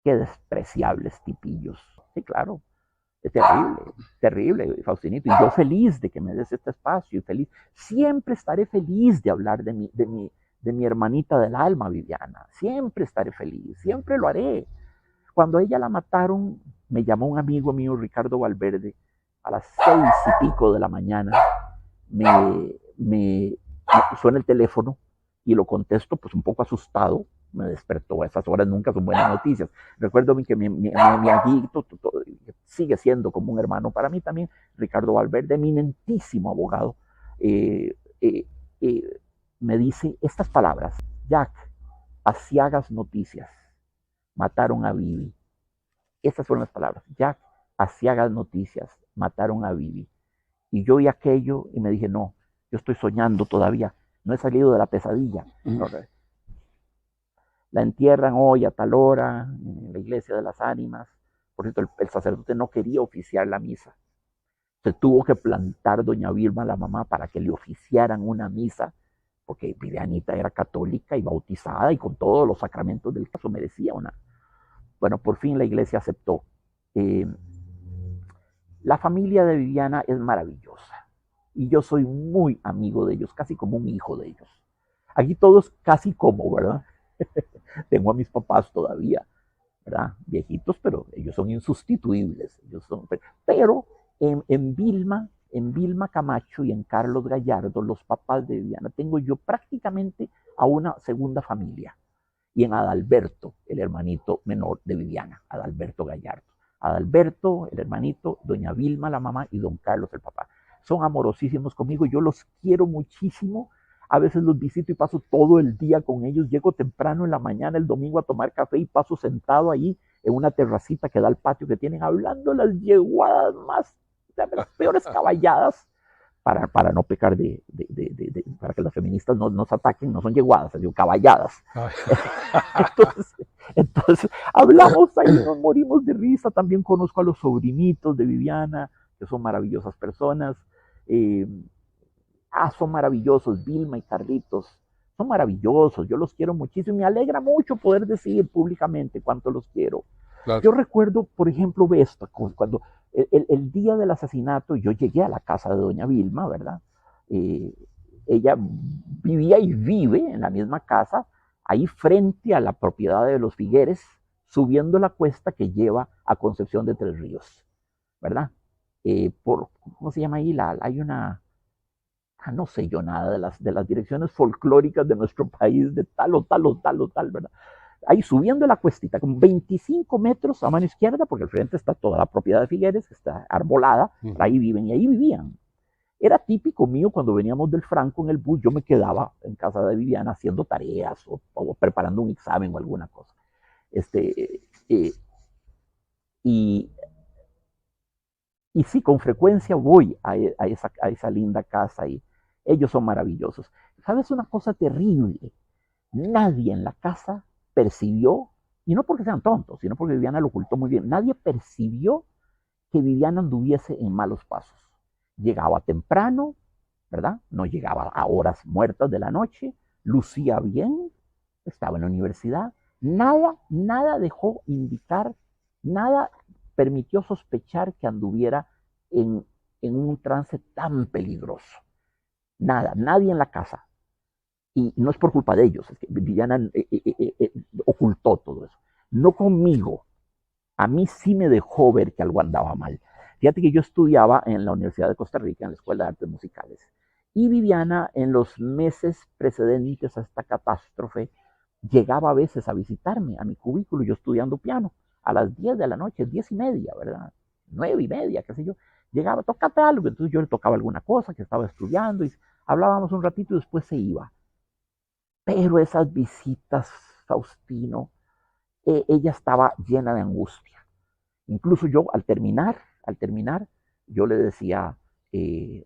Qué despreciables tipillos. Sí, claro. Es terrible, terrible, Faustinito. Y yo feliz de que me des este espacio, y feliz. Siempre estaré feliz de hablar de mi hermanita del alma, Viviana. Siempre estaré feliz, siempre lo haré. Cuando ella la mataron, me llamó un amigo mío, Ricardo Valverde, a las 6:00 de la mañana. Me suena el teléfono y lo contesto, pues un poco asustado. Me despertó. A esas horas nunca son buenas noticias. Recuerdo que mi amiguito sigue siendo como un hermano para mí también, Ricardo Valverde, eminentísimo abogado, me dice estas palabras: Jack, aciagas noticias, mataron a Vivi. Estas fueron las palabras: Jack, aciagas noticias, mataron a Vivi. Y yo oí aquello y me dije, no, yo estoy soñando todavía, no he salido de la pesadilla. No, la entierran hoy a tal hora en la iglesia de las ánimas. Por cierto, el sacerdote no quería oficiar la misa. Se tuvo que plantar doña Vilma, la mamá, para que le oficiaran una misa, porque Vivianita era católica y bautizada y con todos los sacramentos del caso merecía una. Bueno, por fin la iglesia aceptó. La familia de Viviana es maravillosa y yo soy muy amigo de ellos, casi como un hijo de ellos. Aquí todos casi como, ¿verdad? Tengo a mis papás todavía, ¿verdad? Viejitos, pero ellos son insustituibles. Pero en Vilma Camacho y en Carlos Gallardo, los papás de Viviana, tengo yo prácticamente a una segunda familia. Y en Adalberto, el hermanito menor de Viviana, Adalberto Gallardo. Adalberto, el hermanito, doña Vilma, la mamá, y don Carlos, el papá. Son amorosísimos conmigo, yo los quiero muchísimo. A veces los visito y paso todo el día con ellos. Llego temprano en la mañana, el domingo, a tomar café y paso sentado ahí en una terracita que da al patio que tienen, hablando las yeguadas más, las peores caballadas, para no pecar para que las feministas no nos ataquen, no son yeguadas, sino caballadas. Entonces, hablamos ahí, nos morimos de risa. También conozco a los sobrinitos de Viviana, que son maravillosas personas. Son maravillosos, Vilma y Carlitos, son maravillosos, yo los quiero muchísimo, me alegra mucho poder decir públicamente cuánto los quiero. Claro. Yo recuerdo, por ejemplo, esto, cuando el día del asesinato, yo llegué a la casa de doña Vilma, ¿verdad? Ella vivía y vive en la misma casa, ahí frente a la propiedad de los Figueres, subiendo la cuesta que lleva a Concepción de Tres Ríos, ¿verdad? ¿Cómo se llama ahí? Hay una... no sé yo nada de las direcciones folclóricas de nuestro país, de tal o tal o tal o tal, ¿verdad? Ahí subiendo la cuestita, con 25 metros a mano izquierda, porque al frente está toda la propiedad de Figueres, que está arbolada, ahí viven y ahí vivían. Era típico mío cuando veníamos del Franco en el bus, yo me quedaba en casa de Viviana haciendo tareas o preparando un examen o alguna cosa. Y sí, con frecuencia voy a esa linda casa y ellos son maravillosos. ¿Sabes una cosa terrible? Nadie en la casa percibió, y no porque sean tontos, sino porque Viviana lo ocultó muy bien, nadie percibió que Viviana anduviese en malos pasos. Llegaba temprano, ¿verdad? No llegaba a horas muertas de la noche, lucía bien, estaba en la universidad. Nada dejó indicar, nada permitió sospechar que anduviera en un trance tan peligroso. Nada, nadie en la casa. Y no es por culpa de ellos, es que Viviana ocultó todo eso. No conmigo. A mí sí me dejó ver que algo andaba mal. Fíjate que yo estudiaba en la Universidad de Costa Rica, en la Escuela de Artes Musicales. Y Viviana, en los meses precedentes a esta catástrofe, llegaba a veces a visitarme a mi cubículo, yo estudiando piano, a las 10 de la noche, 10:30, ¿verdad? 9:30, qué sé yo. Llegaba, tócate algo. Entonces yo le tocaba alguna cosa que estaba estudiando y hablábamos un ratito y después se iba. Pero esas visitas, Faustino, ella estaba llena de angustia. Incluso yo al terminar, yo le decía,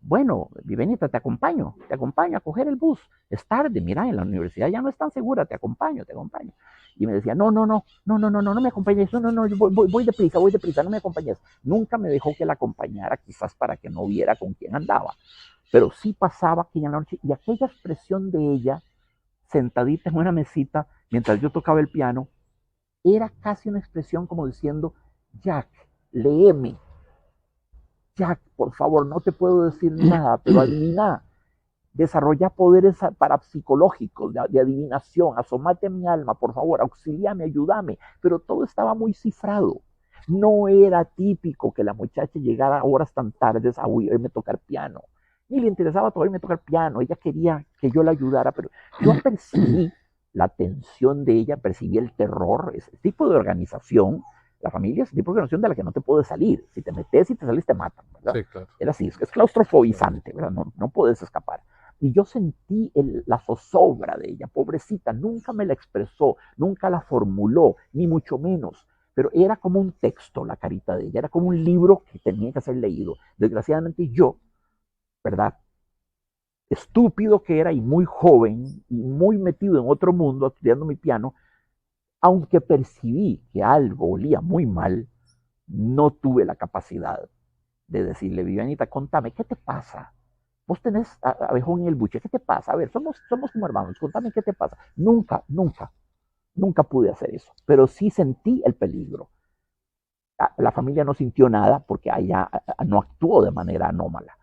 bueno, Vivenita, te acompaño a coger el bus. Es tarde, mira, en la universidad ya no es tan segura, te acompaño. Y me decía, no me acompañes, no, yo voy deprisa, no me acompañes. Nunca me dejó que la acompañara, quizás para que no viera con quién andaba. Pero sí pasaba aquella noche y aquella expresión de ella, sentadita en una mesita, mientras yo tocaba el piano, era casi una expresión como diciendo, Jack, léeme. Jack, por favor, no te puedo decir nada, pero adivina. Desarrolla poderes parapsicológicos de adivinación. Asómate a mi alma, por favor, auxíliame, ayúdame. Pero todo estaba muy cifrado. No era típico que la muchacha llegara a horas tan tardes a oírme tocar piano. Ni le interesaba oírme tocar piano. Ella quería que yo la ayudara, pero yo percibí la tensión de ella, percibí el terror, ese tipo de organización. La familia es el tipo de organización de la que no te puedes salir. Si te metes y te sales, te matan, ¿verdad? Sí, claro. Era así, es claustrofobizante, ¿verdad? No puedes escapar. Y yo sentí la zozobra de ella, pobrecita, nunca me la expresó, nunca la formuló, ni mucho menos. Pero era como un texto la carita de ella, era como un libro que tenía que ser leído. Desgraciadamente yo, ¿verdad? Estúpido que era y muy joven y muy metido en otro mundo estudiando mi piano, aunque percibí que algo olía muy mal, no tuve la capacidad de decirle, Vivianita, contame, ¿qué te pasa? Vos tenés abejón en el buche, ¿qué te pasa? A ver, somos como hermanos, contame qué te pasa. Nunca pude hacer eso, pero sí sentí el peligro. La familia no sintió nada porque ella no actuó de manera anómala,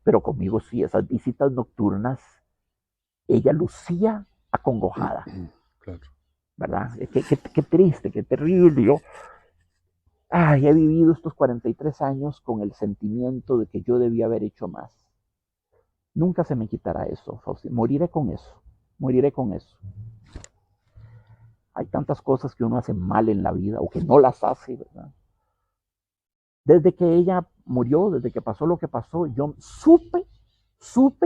pero conmigo sí, esas visitas nocturnas, ella lucía acongojada. Claro. ¿Verdad? Qué triste, qué terrible. Yo he vivido estos 43 años con el sentimiento de que yo debía haber hecho más. Nunca se me quitará eso, Faustino. Moriré con eso. Hay tantas cosas que uno hace mal en la vida o que no las hace, ¿verdad? Desde que ella murió, desde que pasó lo que pasó, yo supe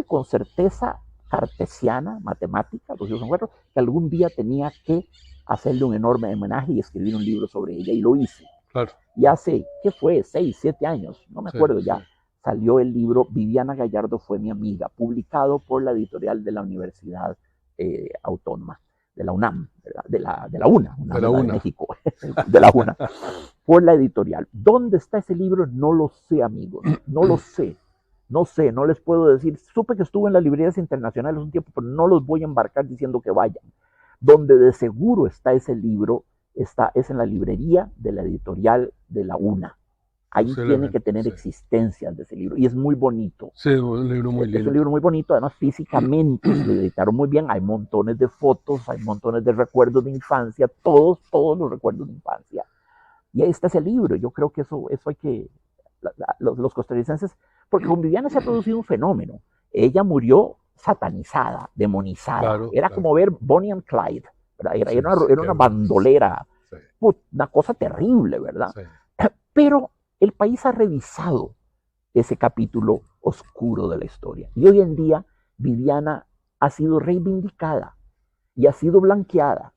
con certeza cartesiana, matemática, que algún día tenía que hacerle un enorme homenaje y escribir un libro sobre ella, y lo hice. Claro. Y hace, ¿qué fue? 6, 7 años, no me acuerdo ya, salió el libro Viviana Gallardo fue mi amiga, publicado por la editorial de la Universidad Autónoma, de la UNAM, de la UNA, de México, de la UNA, por la editorial. ¿Dónde está ese libro? No lo sé, amigos, no lo sé. No les puedo decir. Supe que estuvo en las librerías internacionales un tiempo, pero no los voy a embarcar diciendo que vayan. Donde de seguro está ese libro, es en la librería de la editorial de la UNA. Ahí tiene que tener existencias de ese libro. Y es muy bonito. Sí, es un libro muy lindo. Es un libro muy bonito, además físicamente lo editaron muy bien. Hay montones de fotos, hay montones de recuerdos de infancia, todos los recuerdos de infancia. Y ahí está ese libro. Yo creo que eso hay que... Los costarricenses, porque con Viviana se ha producido un fenómeno. Ella murió satanizada, demonizada. Claro, era como ver Bonnie and Clyde. Era una bandolera. Sí. Una cosa terrible, ¿verdad? Sí. Pero el país ha revisado ese capítulo oscuro de la historia. Y hoy en día Viviana ha sido reivindicada y ha sido blanqueada.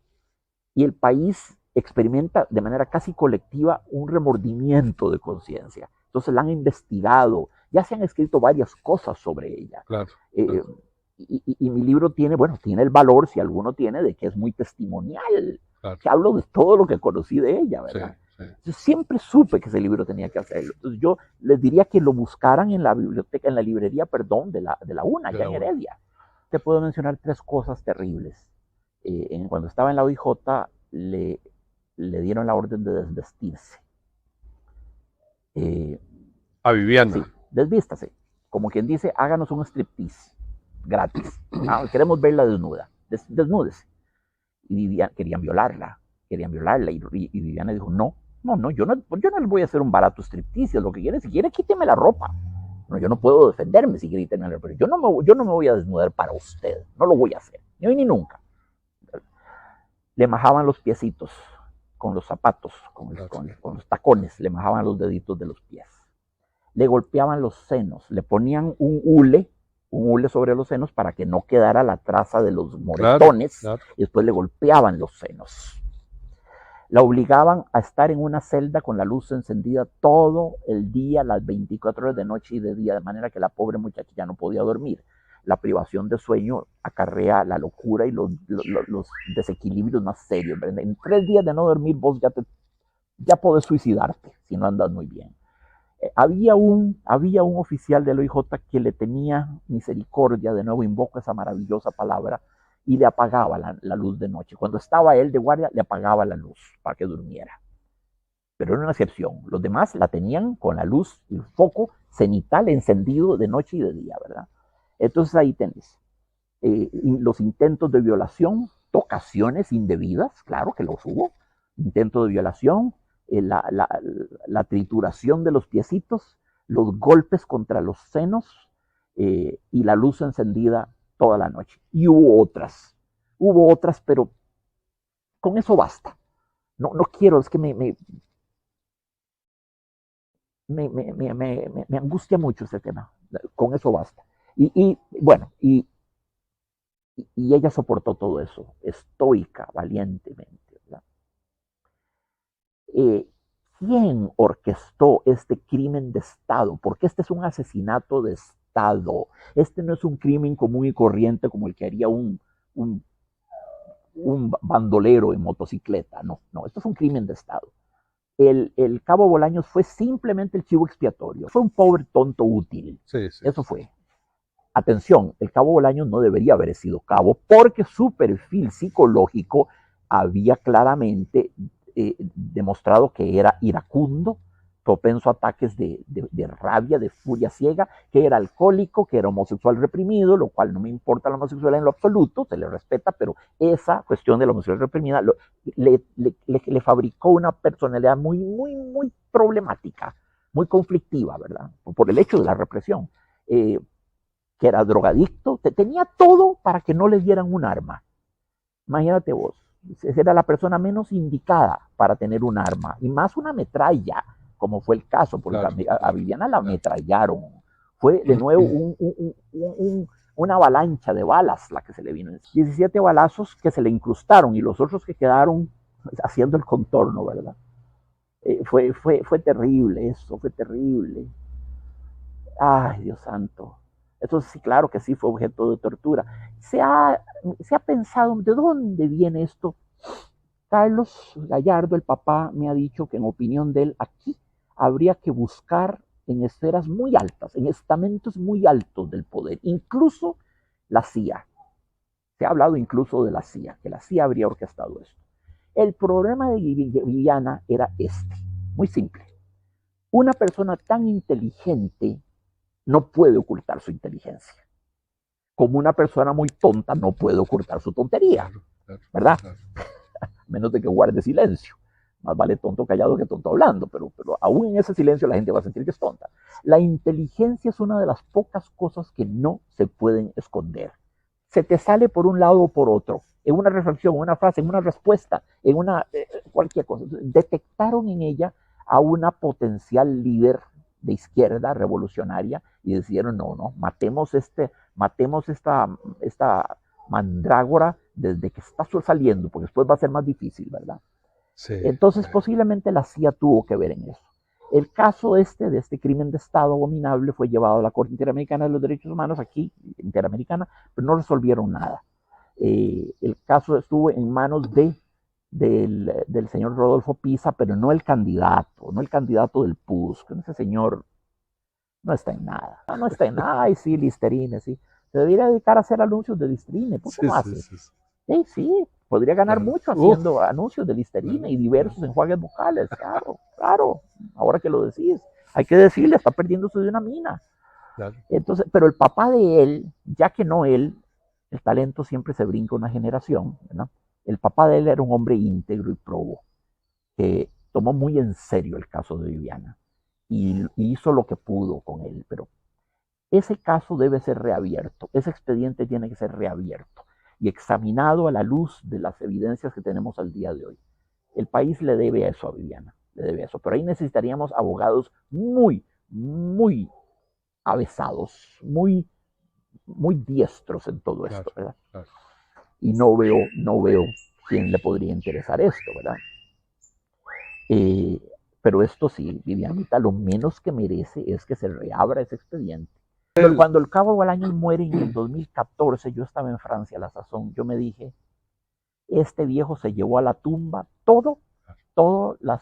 Y el país experimenta de manera casi colectiva un remordimiento de conciencia. Entonces la han investigado, ya se han escrito varias cosas sobre ella. Claro. Y mi libro tiene el valor, si alguno tiene, de que es muy testimonial. Claro. Que hablo de todo lo que conocí de ella, ¿verdad? Sí. Entonces, siempre supe que ese libro tenía que hacerlo. Entonces yo les diría que lo buscaran en la biblioteca, en la librería, perdón, de la UNA, ya en Heredia. Te puedo mencionar 3 cosas terribles. Cuando estaba en la OIJ, le dieron la orden de desvestirse. A Viviana. Sí, desvístase. Como quien dice, háganos un striptease gratis. Queremos verla desnuda. Desnúdese. Y querían violarla. Y Viviana dijo, no, yo no les voy a hacer un barato striptease. Lo que quiere, si quiere, quíteme la ropa. No, yo no puedo defenderme si quiere quitarme la ropa. Yo no me voy a desnudar para usted. No lo voy a hacer. Ni hoy ni nunca. Le majaban los piecitos con los zapatos, con los tacones. Le majaban los deditos de los pies. Le golpeaban los senos. Le ponían un hule sobre los senos para que no quedara la traza de los moretones. Y después le golpeaban los senos. La obligaban a estar en una celda con la luz encendida todo el día, las 24 horas de noche y de día, de manera que la pobre muchacha ya no podía dormir. La privación de sueño acarrea la locura y los desequilibrios más serios. ¿Verdad? En 3 días de no dormir, vos ya podés suicidarte si no andas muy bien. Había un oficial del OIJ que le tenía misericordia, de nuevo invoco esa maravillosa palabra, y le apagaba la luz de noche. Cuando estaba él de guardia, le apagaba la luz para que durmiera. Pero era una excepción. Los demás la tenían con la luz, el foco cenital encendido de noche y de día, ¿verdad? Entonces ahí tenés los intentos de violación, tocaciones indebidas, claro que los hubo, intentos de violación, la trituración de los piecitos, los golpes contra los senos y la luz encendida toda la noche. Y hubo otras, pero con eso basta. No quiero, es que me angustia mucho este tema. Con eso basta. Y ella soportó todo eso, estoica, valientemente. ¿Verdad? ¿Quién orquestó este crimen de Estado? Porque este es un asesinato de Estado. Este no es un crimen común y corriente como el que haría un bandolero en motocicleta. No, esto es un crimen de Estado. El cabo Bolaños fue simplemente el chivo expiatorio. Fue un pobre tonto útil. Sí. Eso fue. Atención, el cabo Bolaños no debería haber sido cabo porque su perfil psicológico había claramente demostrado que era iracundo, propenso a ataques de rabia, de furia ciega, que era alcohólico, que era homosexual reprimido, lo cual no me importa la homosexualidad en lo absoluto, se le respeta, pero esa cuestión de la homosexualidad reprimida le fabricó una personalidad muy problemática, muy conflictiva, ¿verdad? Por el hecho de la represión. Que era drogadicto, tenía todo para que no le dieran un arma. Imagínate vos, era la persona menos indicada para tener un arma, y más una metralla, como fue el caso, porque a Viviana la ametrallaron. Fue de nuevo una avalancha de balas la que se le vino. 17 balazos que se le incrustaron y los otros que quedaron haciendo el contorno, ¿verdad? Fue terrible eso, fue terrible. Ay, Dios santo. Entonces, sí, claro que sí fue objeto de tortura. Se ha pensado, ¿de dónde viene esto? Carlos Gallardo, el papá, me ha dicho que en opinión de él, aquí habría que buscar en esferas muy altas, en estamentos muy altos del poder, incluso la CIA. Se ha hablado incluso de la CIA, que la CIA habría orquestado esto. El problema de Viviana era este, muy simple. Una persona tan inteligente no puede ocultar su inteligencia. Como una persona muy tonta no puede ocultar su tontería, ¿verdad? Menos de que guarde silencio. Más vale tonto callado que tonto hablando, pero aún en ese silencio la gente va a sentir que es tonta. La inteligencia es una de las pocas cosas que no se pueden esconder. Se te sale por un lado o por otro, en una reflexión, en una frase, en una respuesta, en cualquier cosa. Detectaron en ella a una potencial líder de izquierda revolucionaria y decidieron, no, matemos esta mandrágora desde que está saliendo, porque después va a ser más difícil, ¿verdad? Sí, entonces posiblemente la CIA tuvo que ver en eso. El caso de este crimen de Estado abominable fue llevado a la Corte Interamericana de los Derechos Humanos, aquí, Interamericana, pero no resolvieron nada. El caso estuvo en manos de del señor Rodolfo Pisa, pero no el candidato del PUS, que ese señor no está en nada, no está en nada, y sí, Listerine, sí. Se debería dedicar a hacer anuncios de Listerine, ¿por qué Sí, no sí, hace? sí, sí. Sí, sí, podría ganar Claro. mucho Uf, haciendo anuncios de Listerine claro, y diversos enjuagues vocales, claro, claro, ahora que lo decís, hay que decirle, está perdiéndose de una mina. claro. Entonces, pero el papá de él, ya que no él, el talento siempre se brinca una generación, ¿verdad? El papá de él era un hombre íntegro y probo, que tomó muy en serio el caso de Viviana y hizo lo que pudo con él, pero ese caso debe ser reabierto, ese expediente tiene que ser reabierto y examinado a la luz de las evidencias que tenemos al día de hoy. El país le debe eso a Viviana, le debe eso, pero ahí necesitaríamos abogados muy, muy avesados, muy, muy diestros en todo Claro, esto, ¿verdad? claro. Y no veo quién le podría interesar esto, ¿verdad? Eh, pero esto sí, Vivianita, lo menos que merece es que se reabra ese expediente. El, Cuando el cabo Bolaños muere en el 2014, yo estaba en Francia a la sazón, yo me dije, este viejo se llevó a la tumba todo las,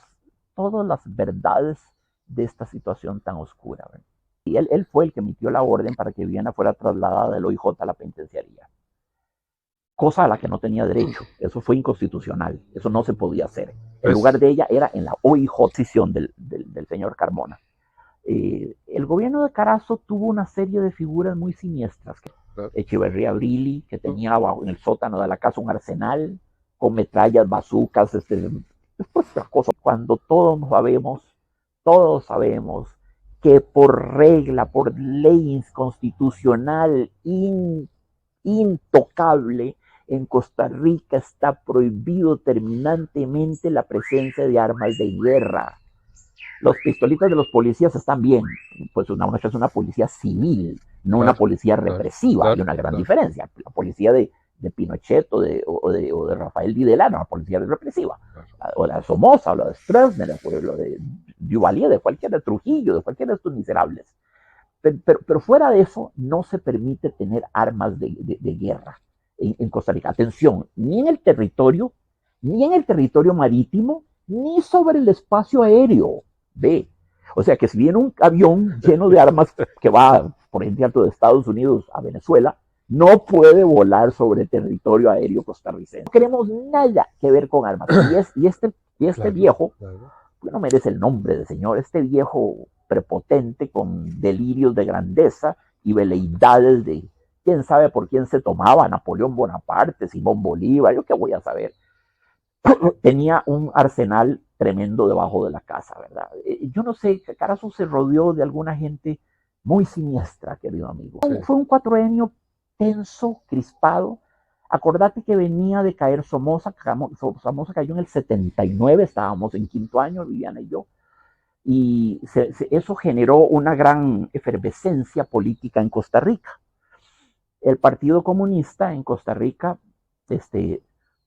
todas las verdades de esta situación tan oscura. ¿Verdad? Y él fue el que emitió la orden para que Viviana fuera trasladada del OIJ a la penitenciaría, cosa a la que no tenía derecho. Eso fue inconstitucional, eso no se podía hacer. El lugar pues, de ella era en la OIJ, decisión del señor Carmona. El gobierno de Carazo tuvo una serie de figuras muy siniestras. claro. Echeverría Brilli, que tenía en el sótano de la casa un arsenal con metrallas, bazucas, otra cosa. Cuando todos sabemos que por regla, por ley constitucional intocable, en Costa Rica está prohibido terminantemente la presencia de armas de guerra. Los pistolitas de los policías están bien, pues nuestra es una policía civil, no una Claro, policía claro, represiva, hay claro, una gran claro, diferencia. La policía de Pinochet o de Rafael Videla era una policía represiva, claro. o la de Somoza, o la de Stroessner, o lo de Duvalier, de cualquiera de Trujillo, de cualquiera de estos miserables. Pero fuera de eso, no se permite tener armas de guerra en Costa Rica. Atención, ni en el territorio, ni en el territorio marítimo, ni sobre el espacio aéreo. Ve. O sea que si viene un avión lleno de armas que va, por ejemplo, de Estados Unidos a Venezuela, no puede volar sobre el territorio aéreo costarricense. No queremos nada que ver con armas. Y este Claro, viejo, claro. pues no merece el nombre de señor, este viejo prepotente con delirios de grandeza y veleidades de quién sabe por quién se tomaba, Napoleón Bonaparte, Simón Bolívar, yo qué voy a saber. Tenía un arsenal tremendo debajo de la casa, ¿verdad? Yo no sé, Carazo se rodeó de alguna gente muy siniestra, querido amigo. Sí, Fue un cuatroenio tenso, crispado. Acordate que venía de caer Somoza. Somoza cayó en el 79, estábamos en quinto año, Viviana y yo, y eso generó una gran efervescencia política en Costa Rica. El Partido Comunista en Costa Rica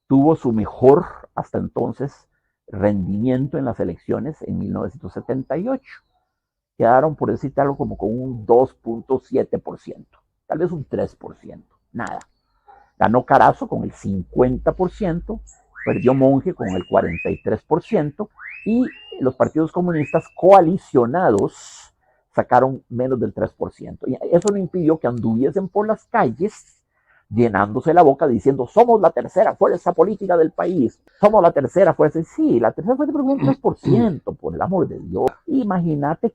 tuvo su mejor hasta entonces rendimiento en las elecciones en 1978. Quedaron, por decirte algo, como con un 2.7%, tal vez un 3%, nada. Ganó Carazo con el 50%, perdió Monge con el 43% y los partidos comunistas coalicionados sacaron menos del 3%. Y eso no impidió que anduviesen por las calles llenándose la boca diciendo somos la tercera fuerza política del país, somos la tercera fuerza. Y sí, la tercera fuerza por un 3%, por el amor de Dios. Imagínate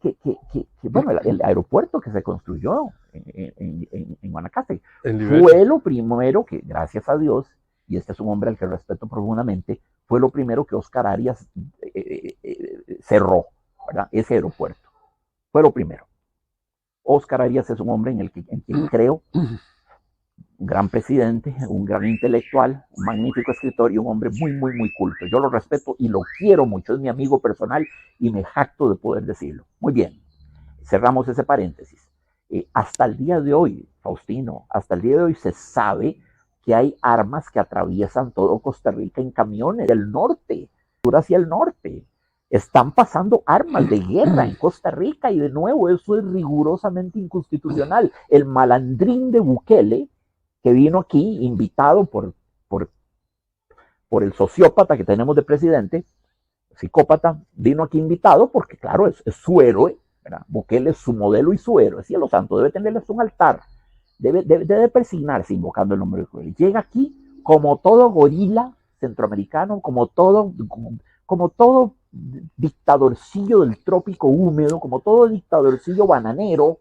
bueno, el aeropuerto que se construyó en Guanacaste en Liberia. fue lo primero que, gracias a Dios, y este es un hombre al que respeto profundamente, fue lo primero que Oscar Arias cerró, ¿verdad? Ese aeropuerto. Fue lo primero. Oscar Arias es un hombre en quien creo, un gran presidente, un gran intelectual, un magnífico escritor y un hombre muy, muy, muy culto. Yo lo respeto y lo quiero mucho, es mi amigo personal y me jacto de poder decirlo. Muy bien, cerramos ese paréntesis. Hasta el día de hoy, Faustino, hasta el día de hoy se sabe que hay armas que atraviesan todo Costa Rica en camiones del norte, hacia el norte. Están pasando armas de guerra en Costa Rica y de nuevo eso es rigurosamente inconstitucional. El malandrín de Bukele, que vino aquí invitado por por el sociópata que tenemos de presidente, psicópata, vino aquí invitado porque, claro, es su héroe, ¿verdad? Bukele es su modelo y su héroe. Cielo santo, debe tenerles un altar, debe persignarse invocando el nombre de Bukele. Llega aquí como todo gorila centroamericano, como todo dictadorcillo del trópico húmedo, como todo dictadorcillo bananero,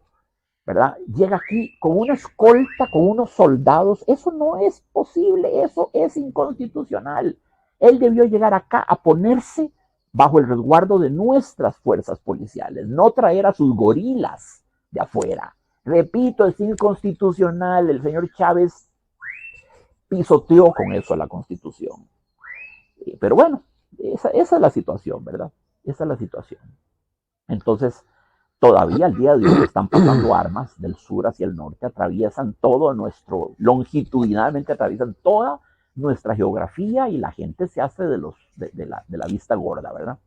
¿verdad? Llega aquí con una escolta, con unos soldados. Eso no es posible, eso es inconstitucional. Él debió llegar acá a ponerse bajo el resguardo de nuestras fuerzas policiales, no traer a sus gorilas de afuera. Repito, es inconstitucional. El señor Chávez pisoteó con eso a la Constitución. Pero bueno, esa es la situación, ¿verdad? Esa es la situación. Entonces, todavía al día de hoy están pasando armas del sur hacia el norte, atraviesan todo longitudinalmente atraviesan toda nuestra geografía y la gente se hace de la vista gorda, ¿verdad?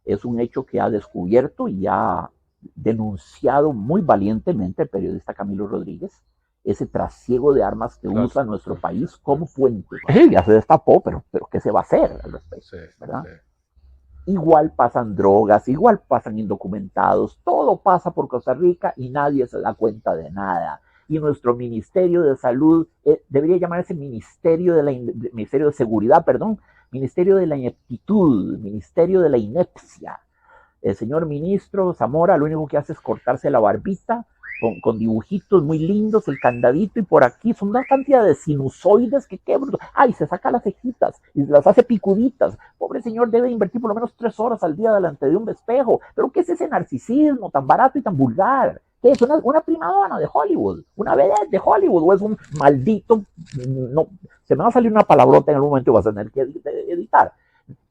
Es un hecho que ha descubierto y ha denunciado muy valientemente el periodista Camilo Rodríguez, ese trasiego de armas que usa nuestro país como puente. Sí, ya se destapó, pero ¿qué se va a hacer al respecto? ¿Verdad? Igual pasan drogas, igual pasan indocumentados, todo pasa por Costa Rica y nadie se da cuenta de nada. Y nuestro Ministerio de Salud debería llamarse Ministerio de Seguridad, perdón, Ministerio de la Ineptitud, Ministerio de la Inepcia. El señor ministro Zamora lo único que hace es cortarse la barbita con dibujitos muy lindos, el candadito, y por aquí son una cantidad de sinusoides que quebran. Ay, se saca las cejitas y las hace picuditas. Pobre señor, debe invertir por lo menos 3 horas al día delante de un espejo. ¿Pero qué es ese narcisismo tan barato y tan vulgar? ¿Qué es una prima donna de Hollywood? ¿Una vedette de Hollywood? ¿O es un maldito? No, se me va a salir una palabrota en algún momento y vas a tener que editar.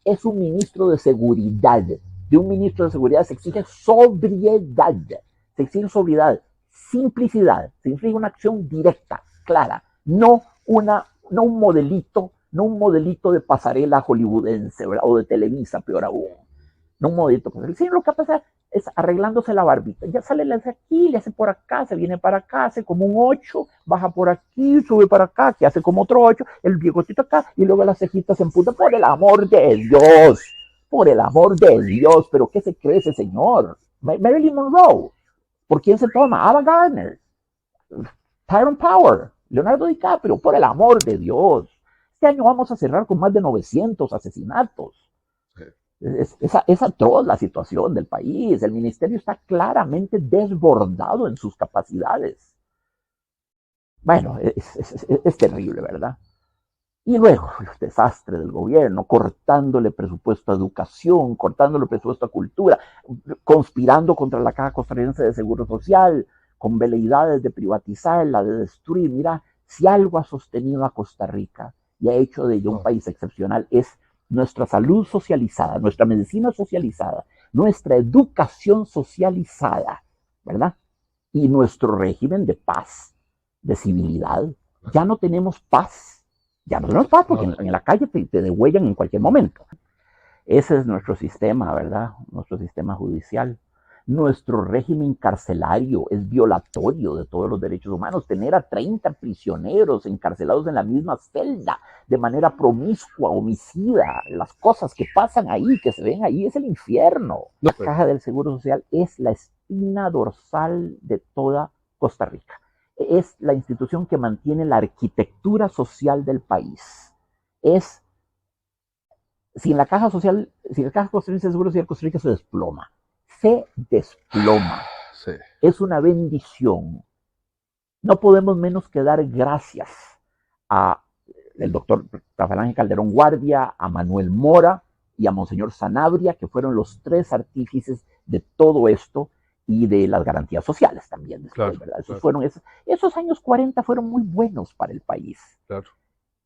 Es un ministro de seguridad. De un ministro de seguridad se exige sobriedad. Se exige sobriedad, simplicidad, se exige una acción directa, clara, no un modelito de pasarela hollywoodense, ¿verdad? O de Televisa, peor aún. No un modelito. Sí, lo que pasa es arreglándose la barbita. Ya sale, le hace aquí, le hace por acá, se viene para acá, hace como un 8, baja por aquí, sube para acá, que hace como otro 8, el bigotito acá, y luego las cejitas en punta. Por el amor de Dios, por el amor de Dios, pero ¿qué se cree ese señor? Marilyn Monroe. ¿Por quién se toma? Ava Gardner, Tyrone Power, Leonardo DiCaprio, por el amor de Dios. Este año vamos a cerrar con más de 900 asesinatos. Es atroz la situación del país. El ministerio está claramente desbordado en sus capacidades. Bueno, es terrible, ¿verdad? Y luego, el desastre del gobierno, cortándole presupuesto a educación, cortándole presupuesto a cultura, conspirando contra la Caja Costarricense de Seguro Social, con veleidades de privatizarla, de destruir. Mira, si algo ha sostenido a Costa Rica y ha hecho de ella un país excepcional, es nuestra salud socializada, nuestra medicina socializada, nuestra educación socializada, ¿verdad? Y nuestro régimen de paz, de civilidad. Ya no tenemos paz. Ya no tenemos paz porque en la calle te degüellan en cualquier momento. Ese es nuestro sistema, ¿verdad? Nuestro sistema judicial. Nuestro régimen carcelario es violatorio de todos los derechos humanos. Tener a 30 prisioneros encarcelados en la misma celda de manera promiscua, homicida, las cosas que pasan ahí, que se ven ahí, es el infierno. La Caja del Seguro Social es la espina dorsal de toda Costa Rica. Es la institución que mantiene la arquitectura social del país. Sin la Caja Social, sin la Caja Costarricense de Seguro Social, Costa Rica se desploma. Se desploma. Sí. Es una bendición. No podemos menos que dar gracias al doctor Rafael Ángel Calderón Guardia, a Manuel Mora y a Monseñor Sanabria, que fueron los 3 artífices de todo esto y de las garantías sociales también. Después, ¿verdad? Esos años 40 fueron muy buenos para el país. Claro.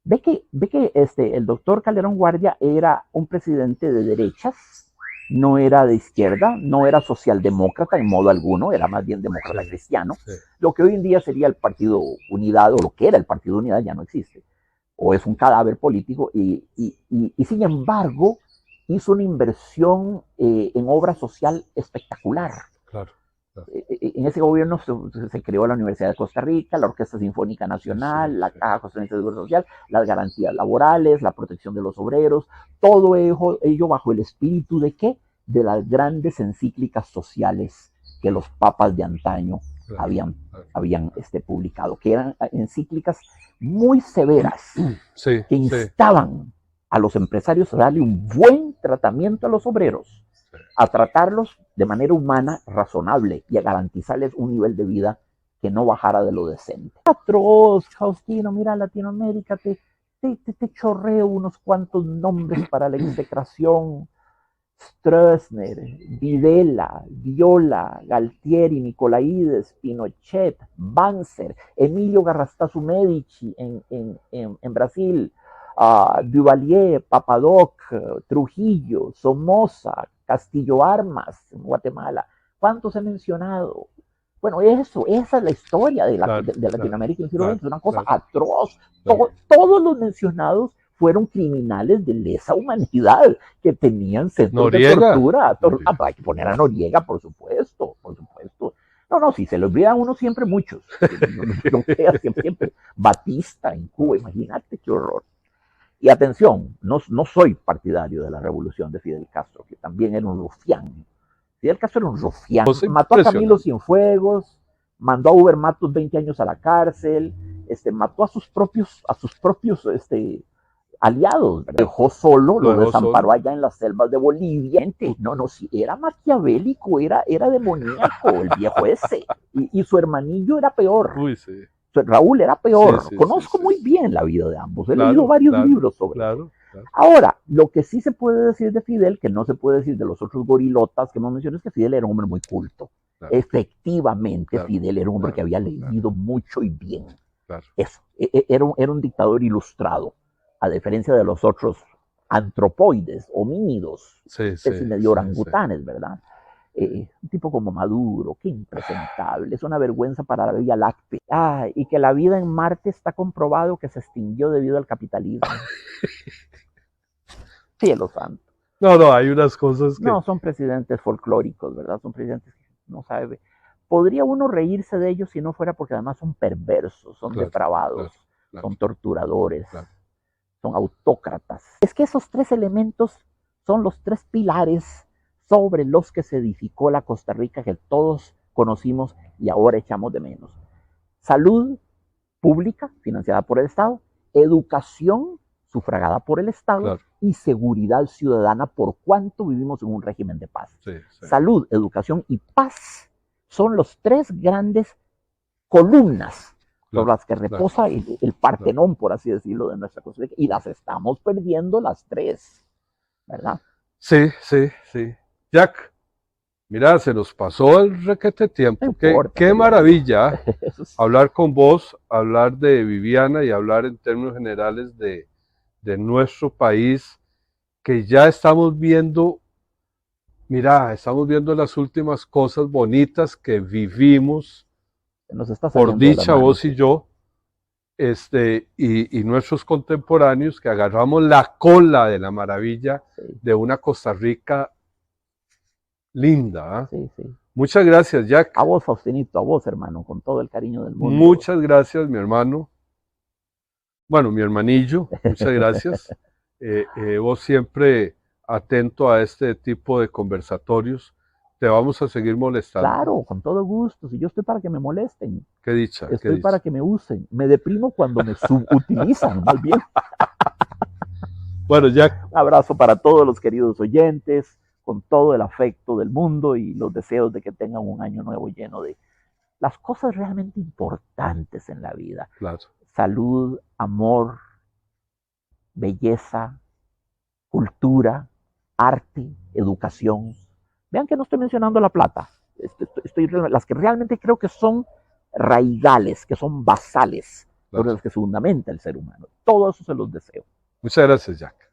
Ve que el doctor Calderón Guardia era un presidente de derechas, no era de izquierda, no era socialdemócrata en modo alguno, era más bien demócrata cristiano. Sí. Lo que hoy en día sería el Partido Unidad, o lo que era el Partido Unidad, ya no existe. O es un cadáver político, y sin embargo hizo una inversión en obra social espectacular. Claro. En ese gobierno se creó la Universidad de Costa Rica, la Orquesta Sinfónica Nacional, la Caja Costarricense de Seguro Social, las garantías laborales, la protección de los obreros, todo ello bajo el espíritu de ¿qué? De las grandes encíclicas sociales que los papas de antaño habían publicado, que eran encíclicas muy severas, que instaban a los empresarios a darle un buen tratamiento a los obreros, a tratarlos de manera humana, razonable y a garantizarles un nivel de vida que no bajara de lo decente. Atroz, Faustino, mira, Latinoamérica, te chorreo unos cuantos nombres para la execración. Stroessner, Videla, Viola, Galtieri, Nicolaides, Pinochet, Banzer, Emilio Garrastazu Medici en Brasil, Duvalier, Papadoc, Trujillo, Somoza, Castillo Armas en Guatemala. ¿Cuántos he mencionado? Bueno, esa es la historia de Latinoamérica en el siglo XX, es una cosa atroz. Todos los mencionados fueron criminales de lesa humanidad que tenían centros de tortura. Hay que poner a Noriega, por supuesto. No, si se le olvida a uno siempre muchos. No siempre. Batista en Cuba, imagínate qué horror. Y atención, no soy partidario de la revolución de Fidel Castro, que también era un rufián. Fidel Castro era un rufián. Mató a Camilo Cienfuegos, mandó a Uber Matus 20 años a la cárcel, mató a sus propios aliados, ¿verdad? Dejó solo, lo desamparó allá en las selvas de Bolivia. Sí, era maquiavélico, era demoníaco el viejo ese. Y su hermanillo era peor. Raúl era peor. Conozco muy bien la vida de ambos. He leído varios libros sobre eso. Ahora, lo que sí se puede decir de Fidel, que no se puede decir de los otros gorilotas que hemos mencionado, es que Fidel era un hombre muy culto. Efectivamente, Fidel era un hombre que había leído mucho y bien. Eso, era un dictador ilustrado, a diferencia de los otros antropoides, homínidos, medio orangutanes, ¿verdad? Un tipo como Maduro, qué impresentable, es una vergüenza para la Vía Láctea. Y que la vida en Marte está comprobado que se extinguió debido al capitalismo. Cielo santo. No, hay unas cosas que... No, son presidentes folclóricos, ¿verdad? Son presidentes que no sabe. Podría uno reírse de ellos si no fuera porque además son perversos, son depravados, son torturadores, son autócratas. Es que esos tres elementos son los tres pilares sobre los que se edificó la Costa Rica que todos conocimos y ahora echamos de menos. Salud pública, financiada por el Estado, educación sufragada por el Estado y seguridad ciudadana por cuanto vivimos en un régimen de paz. Salud, educación y paz son los tres grandes columnas sobre las que reposa el Partenón, por así decirlo, de nuestra Costa Rica, y las estamos perdiendo las tres, ¿verdad? Sí. Jack, mira, se nos pasó el requete tiempo. No importa, qué maravilla hablar con vos, hablar de Viviana y hablar en términos generales de nuestro país, que ya estamos viendo, estamos viendo las últimas cosas bonitas que vivimos, por dicha vos y yo, y nuestros contemporáneos, que agarramos la cola de la maravilla de una Costa Rica linda. Muchas gracias, Jack. A vos, Faustinito, a vos, hermano, con todo el cariño del mundo. Muchas gracias, mi hermano. Bueno, mi hermanillo, muchas gracias. Vos siempre atento a este tipo de conversatorios. Te vamos a seguir molestando. Claro, con todo gusto. Si yo estoy para que me molesten. Qué dicha. Estoy para que me usen. Me deprimo cuando me subutilizan, más bien. Bueno, Jack. Un abrazo para todos los queridos oyentes, con todo el afecto del mundo y los deseos de que tengan un año nuevo lleno de las cosas realmente importantes en la vida. Claro. Salud, amor, belleza, cultura, arte, educación. Vean que no estoy mencionando la plata. Las que realmente creo que son raigales, que son basales, sobre las que se fundamenta el ser humano. Todo eso se los deseo. Muchas gracias, Jack.